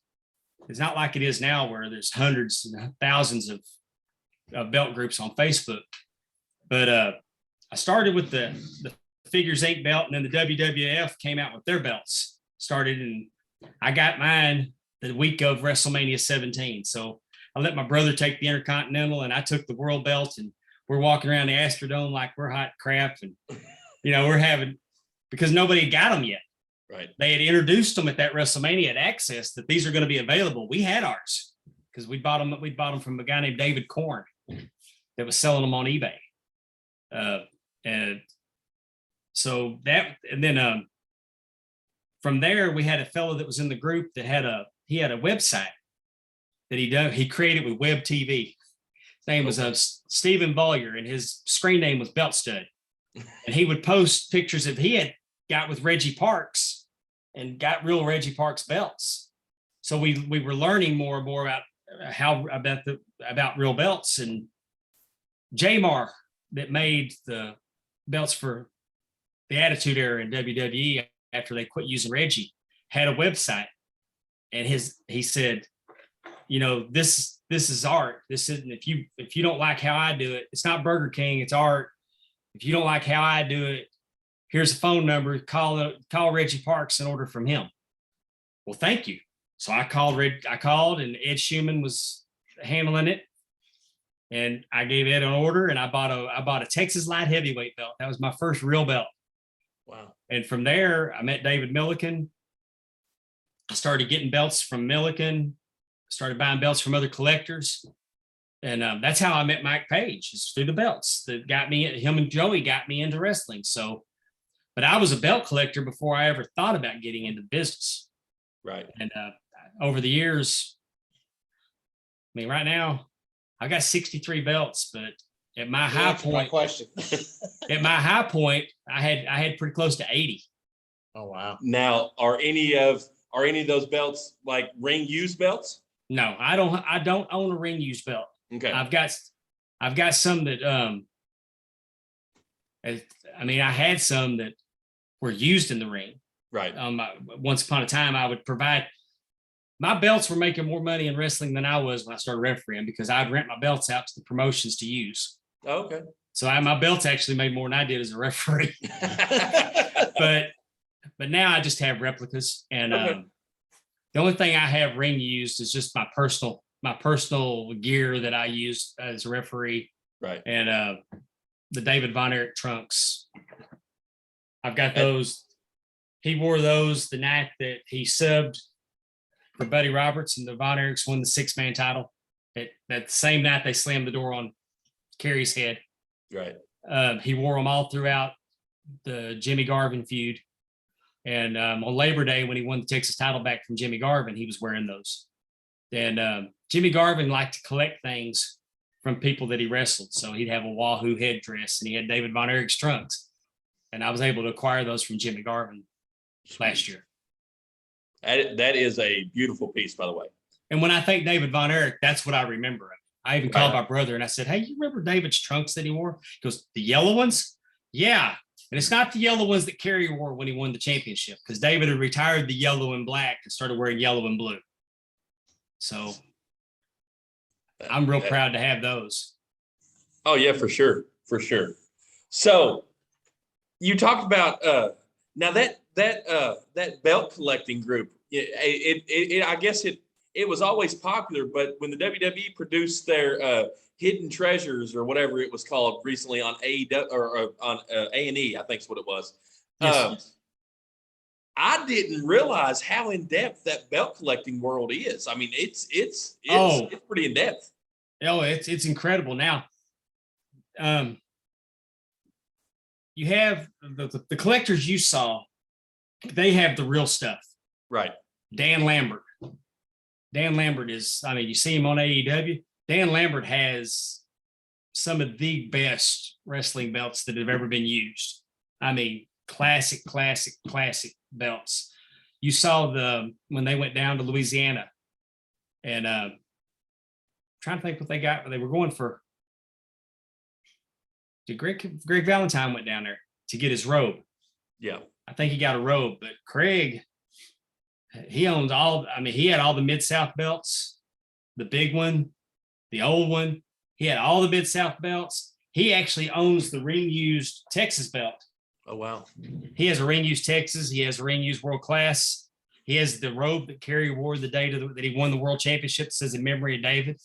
It's not like it is now where there's hundreds and thousands of belt groups on Facebook. But I started with the Figures 8 belt, and then the WWF came out with their belts. And I got mine the week of WrestleMania 17. So I let my brother take the Intercontinental, and I took the world belt, and we're walking around the Astrodome like we're hot crap. And, you know, because nobody had got them yet. Right. They had introduced them at that WrestleMania at Access that these are going to be available. We had ours because we bought them from a guy named David Korn that was selling them on eBay. And so from there, we had a fellow that was in the group that had a website that he created with Web TV. His name was Stephen Vollier, and his screen name was Belt Stud. And he would post pictures of he had got with Reggie Parks and got real Reggie Parks belts. So we were learning more and more about real belts. And Jamar, that made the belts for the Attitude Era in WWE after they quit using Reggie, had a website, and he said, you know, this is art. This isn't, if you don't like how I do it, it's not Burger King, it's art. If you don't like how I do it, here's a phone number, call Reggie Parks and order from him. Well, thank you. So I called, and Ed Schumann was handling it. And I gave Ed an order, and I bought a Texas light heavyweight belt. That was my first real belt. Wow. And from there, I met David Milliken, I started getting belts from Milliken, started buying belts from other collectors. And that's how I met Mike Page, is through the belts that got me, him and Joey got me into wrestling. So, but I was a belt collector before I ever thought about getting into business. Right. And over the years, I mean, right now I got 63 belts, but at my You high answered my point, question. at my high point, I had pretty close to 80. Oh, wow. Now, are any of those belts like ring used belts? No, I don't own a ring use belt. Okay. I've got some that I mean, I had some that were used in the ring. Right. Once upon a time, I would provide. My belts were making more money in wrestling than I was when I started refereeing, because I'd rent my belts out to the promotions to use. Okay. So my belts actually made more than I did as a referee. But now I just have replicas, and Okay. the only thing I have ring used is just my personal gear that I use as a referee, Right. and the David Von Erich trunks. I've got those. He wore those the night that he subbed for Buddy Roberts, and the Von Erichs won the 6-man title. That same night they slammed the door on Kerry's head. Right. He wore them all throughout the Jimmy Garvin feud. And on Labor Day, when he won the Texas title back from Jimmy Garvin, he was wearing those. And Jimmy Garvin liked to collect things from people that he wrestled. So he'd have a Wahoo headdress, and he had David Von Erich's trunks. And I was able to acquire those from Jimmy Garvin last year. That is a beautiful piece, by the way. And when I think David Von Erich, that's what I remember. I even called my brother and I said, "Hey, you remember David's trunks that he wore?" He goes, "The yellow ones?" Yeah. And it's not the yellow ones that Kerry wore when he won the championship, because David had retired the yellow and black and started wearing yellow and blue. So I'm real proud to have those. Oh yeah, for sure. For sure. So you talked about now that belt collecting group, I guess it was always popular, but when the WWE produced their Hidden Treasures or whatever it was called recently on AEW or on A&E, I think is what it was. Yes. I didn't realize how in depth that belt collecting world is. I mean, it's pretty in depth. Oh, it's incredible. Now, you have the collectors you saw, they have the real stuff. Right. Dan Lambert. Dan Lambert is, I mean, you see him on AEW. Dan Lambert has some of the best wrestling belts that have ever been used. I mean, classic belts. You saw when they went down to Louisiana, and trying to think what they got. They were going for. Greg Valentine went down there to get his robe. Yeah. I think he got a robe, but Craig, he owns all. I mean, he had all the Mid-South belts, the big one, the old one. He had all the Mid-South belts. He actually owns the ring-used Texas belt. Oh, wow. He has a ring-used Texas. He has a ring-used World Class. He has the robe that Kerry wore the day that he won the World Championship. It says in memory of David.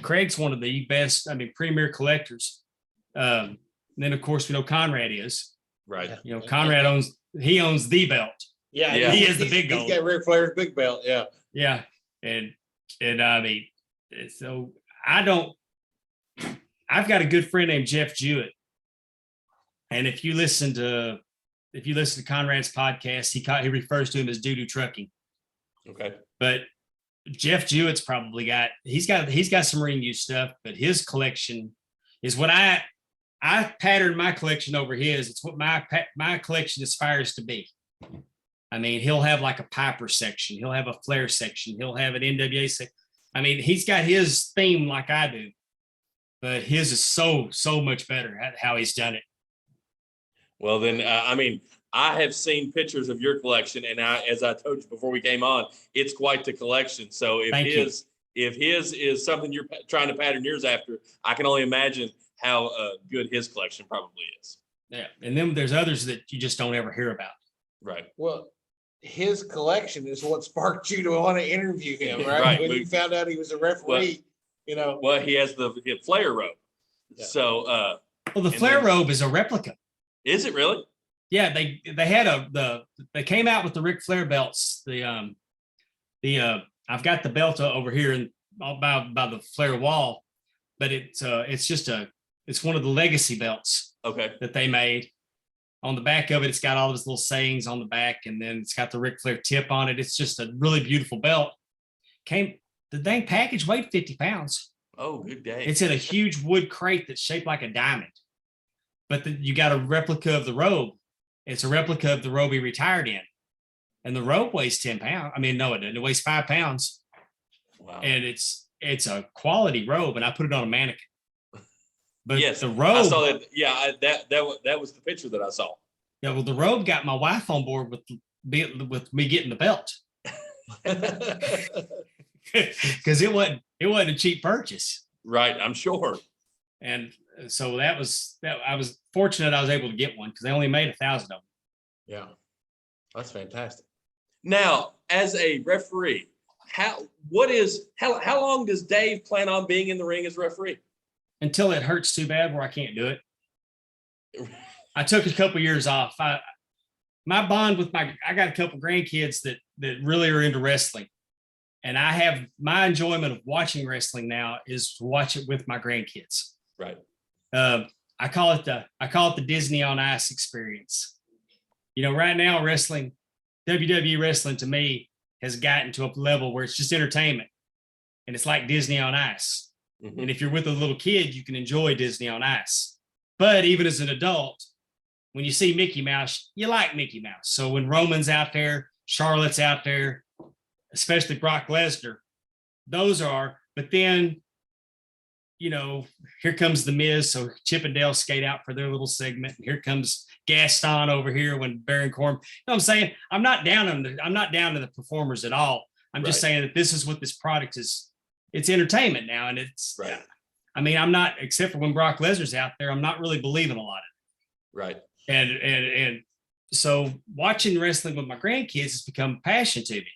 Craig's one of the best, I mean, premier collectors. And then, of course, we know Conrad is. Right. You know, Conrad owns the belt. Yeah, Yeah. He is the big gold. He's got Ric Flair's big belt. Yeah. Yeah. And I mean, so I've got a good friend named Jeff Jewett. And if you listen to Conrad's podcast, he refers to him as doo-doo trucking. Okay. But Jeff Jewett's probably he's got some ring use stuff, but his collection is what I patterned my collection over his. It's what my collection aspires to be. I mean, he'll have like a Piper section. He'll have a Flair section. He'll have an NWA section. I mean, he's got his theme like I do, but his is so much better at how he's done it. Well, then, I mean, I have seen pictures of your collection, and as I told you before we came on, it's quite the collection. So if his is something you're trying to pattern yours after, I can only imagine how good his collection probably is. Yeah, and then there's others that you just don't ever hear about. Right. Well, his collection is what sparked you to want to interview him, right? Right. When you found out he was a referee, Well, he has the Flair robe. Yeah. So, Well, the Flair robe is a replica. is it really? Yeah, they came out with the Ric Flair belts, the I've got the belt over here and by the flare wall, but it's one of the legacy belts Okay. that they made. On the back of it, it's got all those little sayings on the back, and then it's got the Ric Flair tip on it. It's just a really beautiful belt. The dang package weighed 50 pounds. Oh, good day. It's in a huge wood crate that's shaped like a diamond. But you got a replica of the robe. It's a replica of the robe he retired in. And the robe weighs 10 pounds. I mean, no, it doesn't. It weighs 5 pounds. Wow. And it's a quality robe, and I put it on a mannequin. But yes, the robe, I saw that. Yeah, that was the picture that I saw. yeah, well, the robe got my wife on board with me getting the belt. Because it wasn't a cheap purchase. Right, I'm sure. And so I was fortunate I was able to get one because they only made 1,000 of them. Yeah, that's fantastic. Now, as a referee, how long does Dave plan on being in the ring as referee? Until it hurts too bad where I can't do it. I took a couple years off. My bond with I got a couple grandkids that really are into wrestling. And I have my enjoyment of watching wrestling now is to watch it with my grandkids. Right. I call it the Disney on Ice experience. You know, right now wrestling, WWE wrestling to me has gotten to a level where it's just entertainment, and it's like Disney on Ice. Mm-hmm. And if you're with a little kid, you can enjoy Disney on Ice. But even as an adult, when you see Mickey Mouse, you like Mickey Mouse. So when Roman's out there, Charlotte's out there, especially Brock Lesnar, but then, you know, here comes the Miz. So Chip and Dale skate out for their little segment. And here comes Gaston over here when Baron Corbin. You know what I'm saying? I'm not down to the performers at all. I'm just saying that this is what this product is. It's entertainment now. And it's, right. I mean, I'm not, except for when Brock Lesnar's out there, I'm not really believing a lot of it. Right. And so watching wrestling with my grandkids has become a passion to me.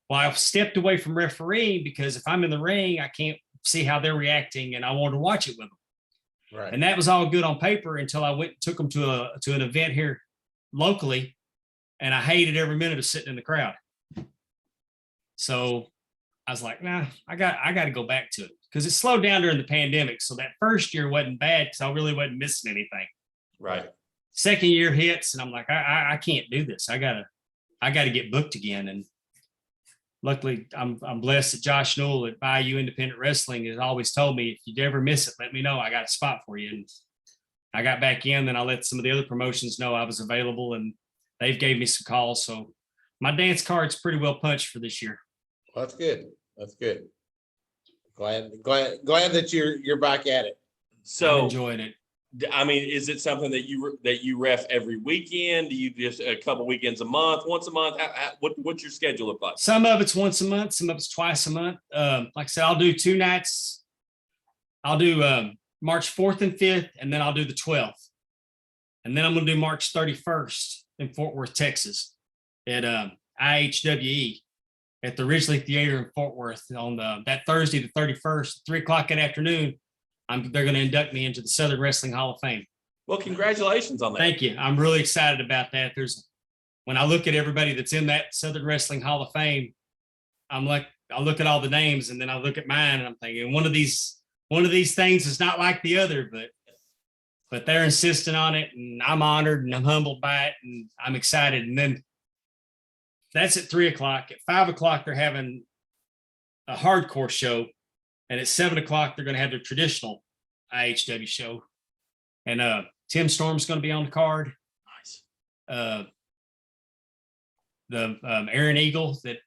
Well, I've stepped away from refereeing because if I'm in the ring, I can't see how they're reacting, and I wanted to watch it with them. Right. And that was all good on paper until I went and took them to an event here locally, and I hated every minute of sitting in the crowd. So I was like, nah, I got to go back to it because it slowed down during the pandemic. So that first year wasn't bad because I really wasn't missing anything. Right. Second year hits, and I'm like, I can't do this. I gotta get booked again. And luckily, I'm blessed that Josh Newell at Bayou Independent Wrestling has always told me, if you ever miss it, let me know. I got a spot for you. And I got back in, then I let some of the other promotions know I was available, and they've gave me some calls. So my dance card's pretty well punched for this year. Well, that's good. That's good. Glad that you're back at it. I'm So, enjoying it. I mean, is it something that you ref every weekend? Do you just a couple weekends a month, once a month? What's your schedule look like? Some of it's once a month, some of it's twice a month. Like I said, I'll do 2 nights. I'll do March 4th and 5th, and then I'll do the 12th. And then I'm going to do March 31st in Fort Worth, Texas at IHWE at the Ridgely Theater in Fort Worth on that Thursday, the 31st, 3:00 that afternoon. They're going to induct me into the Southern Wrestling Hall of Fame. Well, congratulations on that. Thank you. I'm really excited about that. When I look at everybody that's in that Southern Wrestling Hall of Fame, I'm like, I look at all the names and then I look at mine and I'm thinking one of these things is not like the other, but they're insisting on it, and I'm honored and I'm humbled by it, and I'm excited. And then that's at 3:00. At 5:00, they're having a hardcore show. And at 7:00, they're going to have their traditional IHW show. And Tim Storm's going to be on the card. Nice. The Aaron Eagle, that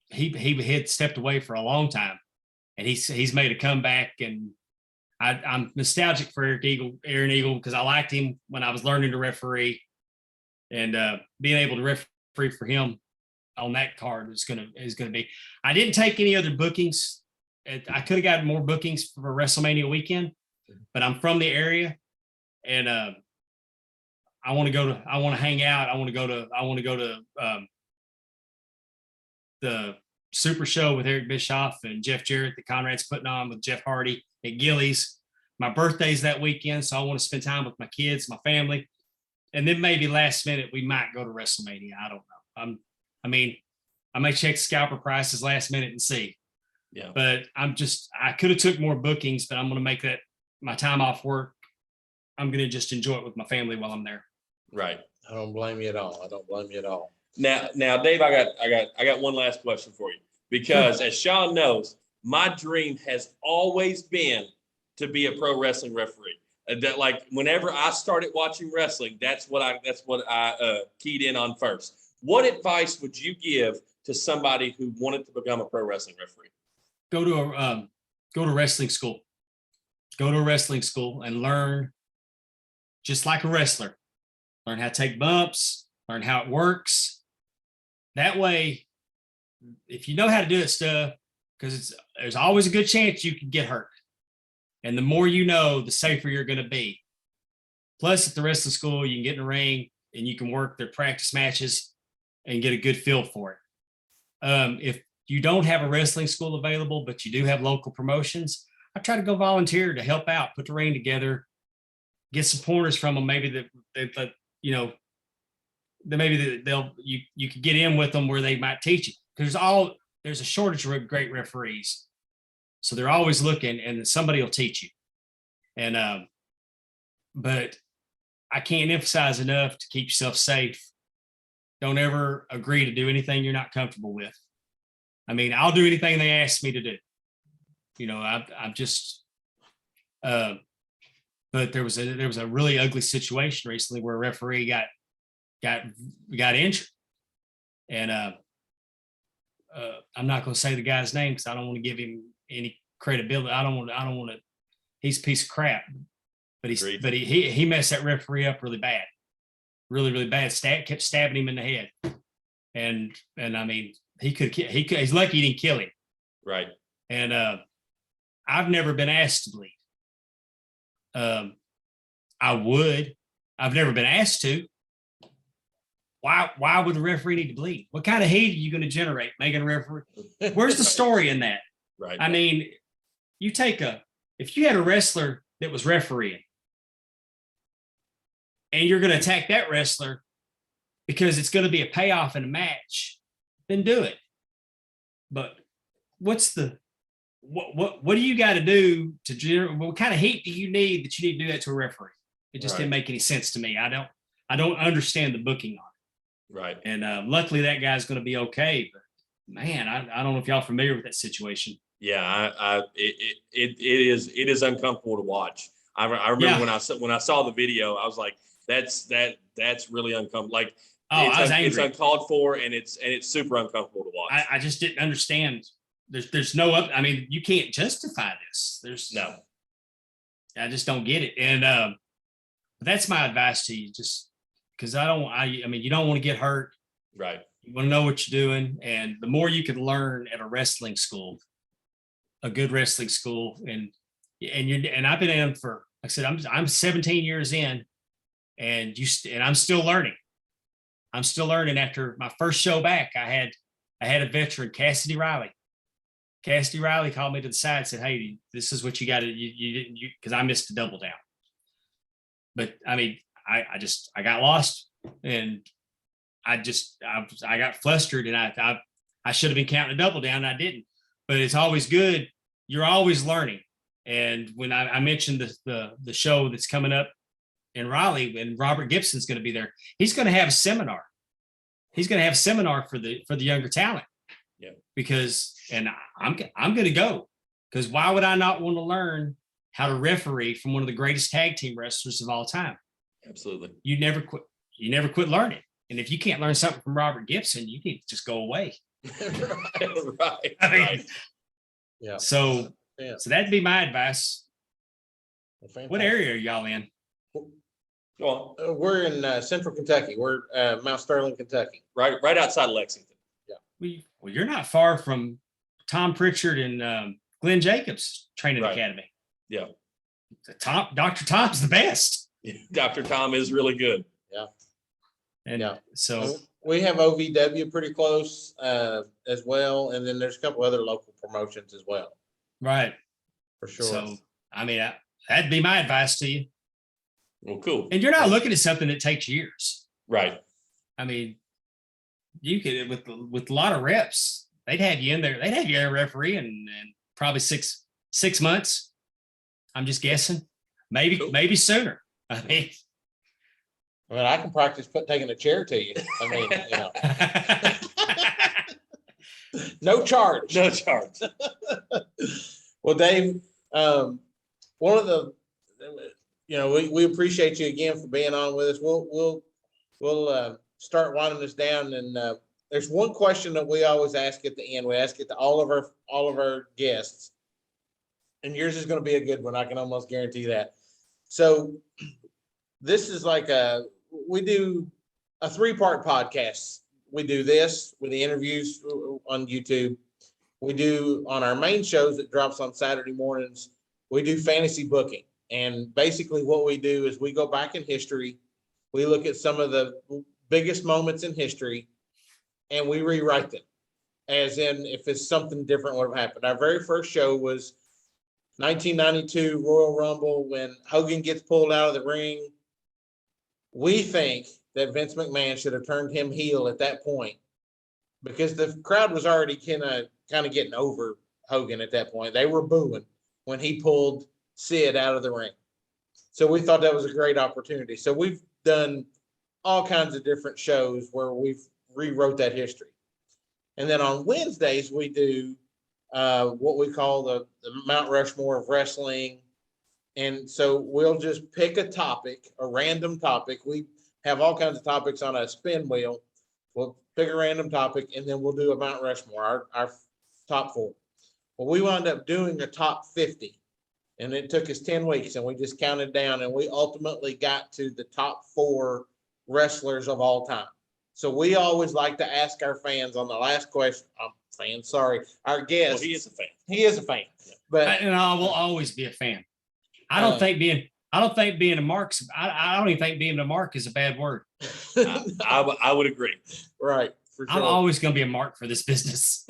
he had stepped away for a long time, and he's made a comeback. And I'm nostalgic for Aaron Eagle because I liked him when I was learning to referee, and being able to referee for him on that card is going to be. I didn't take any other bookings. I could have gotten more bookings for WrestleMania weekend, but I'm from the area, and I want to hang out. I want to go to the Super Show with Eric Bischoff and Jeff Jarrett that Conrad's putting on with Jeff Hardy at Gillies. My birthday's that weekend, so I want to spend time with my kids, my family, and then maybe last minute we might go to WrestleMania. I don't know. I mean, I may check scalper prices last minute and see. Yeah. But I could have took more bookings, but I'm going to make that my time off work. I'm going to just enjoy it with my family while I'm there. Right. I don't blame you at all. I don't blame you at all. Now, Dave, I got one last question for you, because as Sean knows, my dream has always been to be a pro wrestling referee. That, like, whenever I started watching wrestling, that's what I keyed in on first. What advice would you give to somebody who wanted to become a pro wrestling referee? Go to wrestling school. Go to a wrestling school and learn just like a wrestler. Learn how to take bumps, learn how it works. That way, if you know how to do it stuff, because there's always a good chance you can get hurt. And the more you know, the safer you're going to be. Plus, at the wrestling school, you can get in the ring and you can work their practice matches and get a good feel for it. If you don't have a wrestling school available, but you do have local promotions, I try to go volunteer to help out, put the ring together, get some pointers from them. Maybe you could get in with them where they might teach you. There's a shortage of great referees. So they're always looking, and somebody will teach you. And, but I can't emphasize enough to keep yourself safe. Don't ever agree to do anything you're not comfortable with. I mean, I'll do anything they ask me to do. I'm just, but there was a really ugly situation recently where a referee got injured. And, I'm not going to say the guy's name because I don't want to give him any credibility. I don't want to. He's a piece of crap. But he messed that referee up really bad, really bad. Kept stabbing him in the head, and I mean he's lucky he didn't kill him. Right. And I've never been asked to bleed. I've never been asked to. Why would the referee need to bleed? What kind of hate are you going to generate making a referee? Where's the story in that? Right. I mean, if you had a wrestler that was refereeing and you're going to attack that wrestler because it's going to be a payoff in a match, then do it. But what do you got to do to generate? What kind of hate do you need that you need to do that to a referee? It just didn't make any sense to me. I don't understand the booking on it. Right. And luckily that guy's going to be okay. But man, I don't know if y'all are familiar with that situation. Yeah, it is uncomfortable to watch. I remember when I saw the video, I was like, that's really uncomfortable. Like, I was angry. It's uncalled for, and it's super uncomfortable to watch. I just didn't understand. There's no I mean, you can't justify this. I just don't get it. And that's my advice to you, just because I mean, you don't want to get hurt. Right. You want to know what you're doing. And the more you can learn at a wrestling school, a good wrestling school, and I've been in for, like I said, I'm 17 years in, and I'm still learning. I'm still learning. After my first show back, I had a veteran, Cassidy Riley. Cassidy Riley called me to the side and said, "Hey, this is what you got to, you didn't, because I missed a double down." But I mean, I got lost, and I got flustered, and I should have been counting a double down. And I didn't. But it's always good. You're always learning. And when I mentioned the show that's coming up in Raleigh, and Robert Gibson's going to be there, he's going to have a seminar. He's going to have a seminar for the younger talent. Yeah. Because, and I'm going to go, because why would I not want to learn how to referee from one of the greatest tag team wrestlers of all time? Absolutely. You never quit learning. And if you can't learn something from Robert Gibson, you need to just go away. Right. I mean, Right. Yeah. So that'd be my advice. Well, What area are y'all in? Go on. We're in Central Kentucky. We're Mount Sterling, Kentucky. Right outside Lexington. Well, you're not far from Tom Pritchard and Glenn Jacobs training academy. Yeah. Dr. Tom's the best. Dr. Tom is really good. Yeah. And so we have OVW pretty close as well. And then there's a couple other local promotions as well. right. For sure. So, I mean, that'd be my advice to you. Well, cool. And you're not looking at something that takes years. Right. I mean, you could with a lot of reps, they'd have you in there. They'd have you a referee in probably six months. I'm just guessing, maybe Cool. maybe sooner. I mean, I can practice taking a chair to you. I mean, no charge. No charge. Well, Dave, one of the, we appreciate you again for being on with us. We'll start winding this down, and there's one question that we always ask at the end. We ask it to all of our guests, and yours is going to be a good one. I can almost guarantee that. So this is we do a 3-part podcast. We do this with the interviews on YouTube. We do on our main shows that drops on Saturday mornings. We do fantasy booking. And basically what we do is we go back in history. We look at some of the biggest moments in history and we rewrite them. As in, if it's something different would have happened. Our very first show was 1992 Royal Rumble when Hogan gets pulled out of the ring. We think that Vince McMahon should have turned him heel at that point because the crowd was already kind of getting over Hogan at that point. They were booing when he pulled Sid out of the ring. So we thought that was a great opportunity. So we've done all kinds of different shows where we've rewrote that history. And then on Wednesdays, we do what we call the Mount Rushmore of wrestling. And so we'll just pick a topic, a random topic. We have all kinds of topics on a spin wheel. We'll pick a random topic and then we'll do a Mount Rushmore, our top 4. Well, we wound up doing a top 50 and it took us 10 weeks and we just counted down and we ultimately got to the top 4 wrestlers of all time. So we always like to ask our fans on the last question, our guests. Well, he is a fan. He is a fan, but and I will always be a fan. I don't think being a mark. I don't even think being a mark is a bad word. I would agree. right. For sure. I'm always going to be a mark for this business.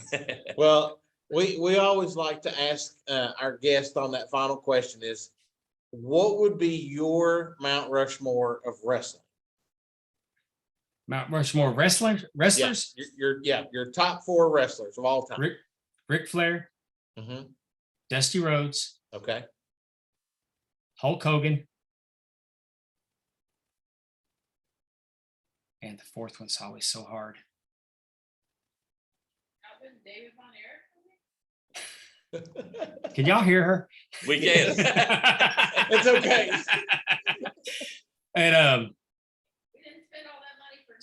Well, we always like to ask our guest on that final question is, what would be your Mount Rushmore of wrestling? Mount Rushmore wrestlers? Your top 4 wrestlers of all time. Ric Flair, Mm-hmm. Dusty Rhodes, Okay. Hulk Hogan, and the 4th one's always so hard. Calvin, David Von Erich. Can y'all hear her? We can. It's okay. And We didn't spend all that money for.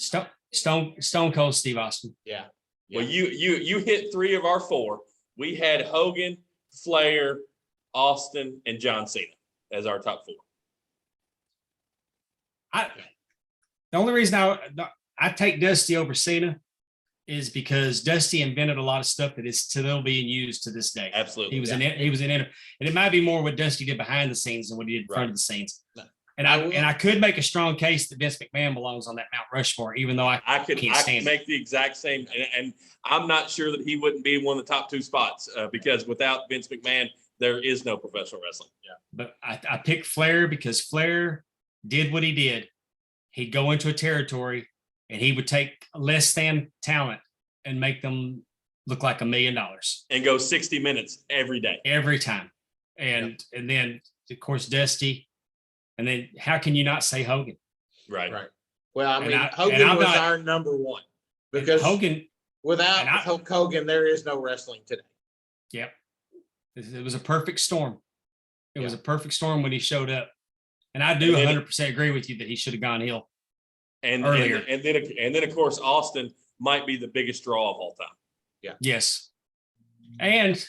Stone Cold Steve Austin. Yeah. Well, you hit 3 of our 4. We had Hogan, Flair, Austin, and John Cena as our top 4. The only reason I take Dusty over Cena is because Dusty invented a lot of stuff that is still being used to this day. Absolutely. He was and it might be more what Dusty did behind the scenes than what he did in front of the scenes. No. And I could make a strong case that Vince McMahon belongs on that Mount Rushmore, even though I could make the exact same, and I'm not sure that he wouldn't be one of the top 2 spots because without Vince McMahon, there is no professional wrestling. Yeah. But I picked Flair because Flair did what he did. He'd go into a territory and he would take less than talent and make them look like $1 million. And go 60 minutes every day. Every time. And then, of course, Dusty. And then how can you not say Hogan? Right. Well, I mean, Hogan was our number 1 because Hogan, without Hulk Hogan, there is no wrestling today. Yep. It was a perfect storm. It was a perfect storm when he showed up. And I do 100% agree with you that he should have gone heel earlier. And then of course, Austin might be the biggest draw of all time. Yeah. Yes. And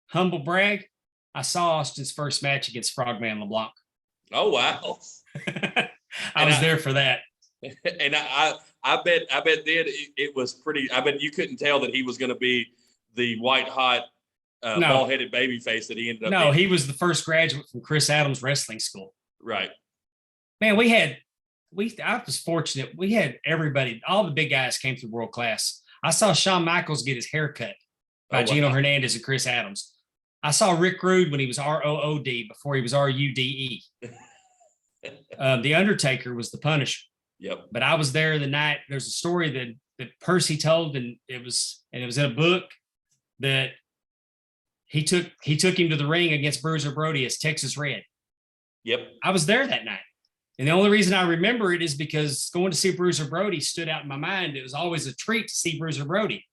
humble brag, I saw Austin's first match against Frogman LeBlanc. Oh, wow. I was there for that. And I bet then it was pretty. I bet you couldn't tell that he was going to be the white hot, bald-headed baby face that he ended up. No, he was the first graduate from Chris Adams Wrestling School. Right. Man, I was fortunate. We had everybody, all the big guys came through world class. I saw Shawn Michaels get his hair cut by Gino Hernandez and Chris Adams. I saw Rick Rude when he was ROOD before he was RUDE. The Undertaker was the Punisher. Yep. But I was there the night. There's a story Percy told, and it was in a book that he took him to the ring against Bruiser Brody as Texas Red. Yep. I was there that night. And the only reason I remember it is because going to see Bruiser Brody stood out in my mind. It was always a treat to see Bruiser Brody.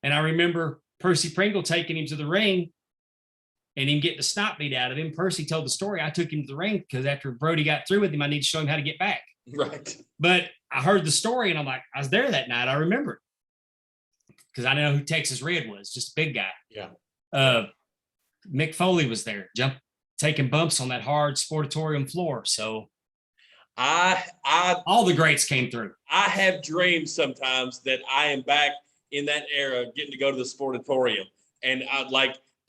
And I remember Percy Pringle taking him to the ring and him getting a snot beat out of him. Percy told the story. I took him to the ring because after Brody got through with him, I need to show him how to get back. Right. But I heard the story and I'm like, I was there that night. I remember it because I know who Texas Red was, just a big guy. Yeah. Mick Foley was there, taking bumps on that hard sportatorium floor. So I all the greats came through. I have dreams sometimes that I am back in that era, getting to go to the sportatorium. And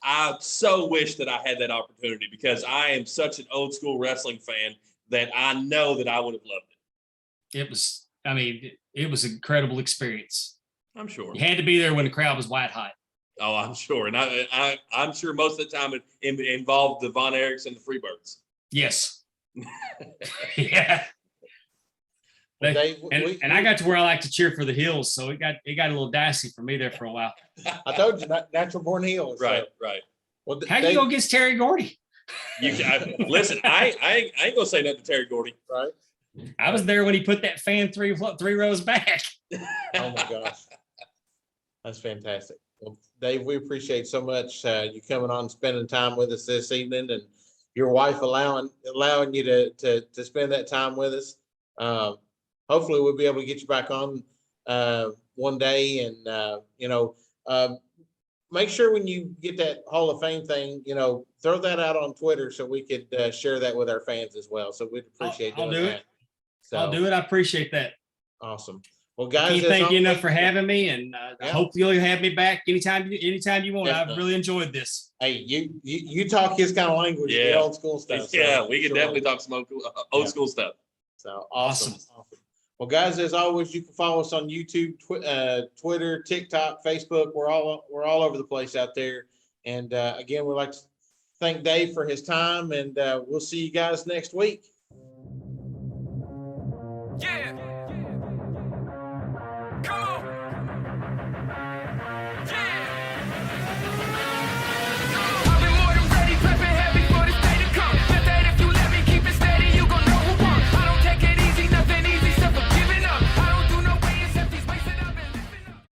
I so wish that I had that opportunity because I am such an old school wrestling fan that I know that I would have loved it. It was an incredible experience. I'm sure. You had to be there when the crowd was white hot. Oh, I'm sure. And I'm sure most of the time it involved the Von Erichs and the Freebirds. Yes. Yeah. Well, Dave, And I got to where I like to cheer for the Hills, so it got a little dicey for me there for a while. I told you, natural born heels. Right, So. right. Well, How you go against Terry Gordy? Listen, I ain't gonna say nothing to Terry Gordy. Right. I was there when he put that fan three rows back. Oh my gosh, that's fantastic. Well, Dave, we appreciate so much you coming on, and spending time with us this evening, and your wife allowing you to spend that time with us. Hopefully, we'll be able to get you back on one day, and make sure when you get that Hall of Fame thing, throw that out on Twitter so we could share that with our fans as well. So we'd appreciate I'll doing do that. it. So, I'll do it. I appreciate that. Awesome. Well, guys, Can't as thank you always- enough for having me, and Yeah. hopefully you'll have me back anytime you want. Yeah. I've really enjoyed this. Hey, you talk his kind of language, the Yeah. old school stuff. so Yeah, we can sure. definitely talk some old Yeah. school stuff. So awesome. Awesome. Well, guys, as always, you can follow us on YouTube, Twitter, TikTok, Facebook. We're all over the place out there. And again, we'd like to thank Dave for his time, and we'll see you guys next week.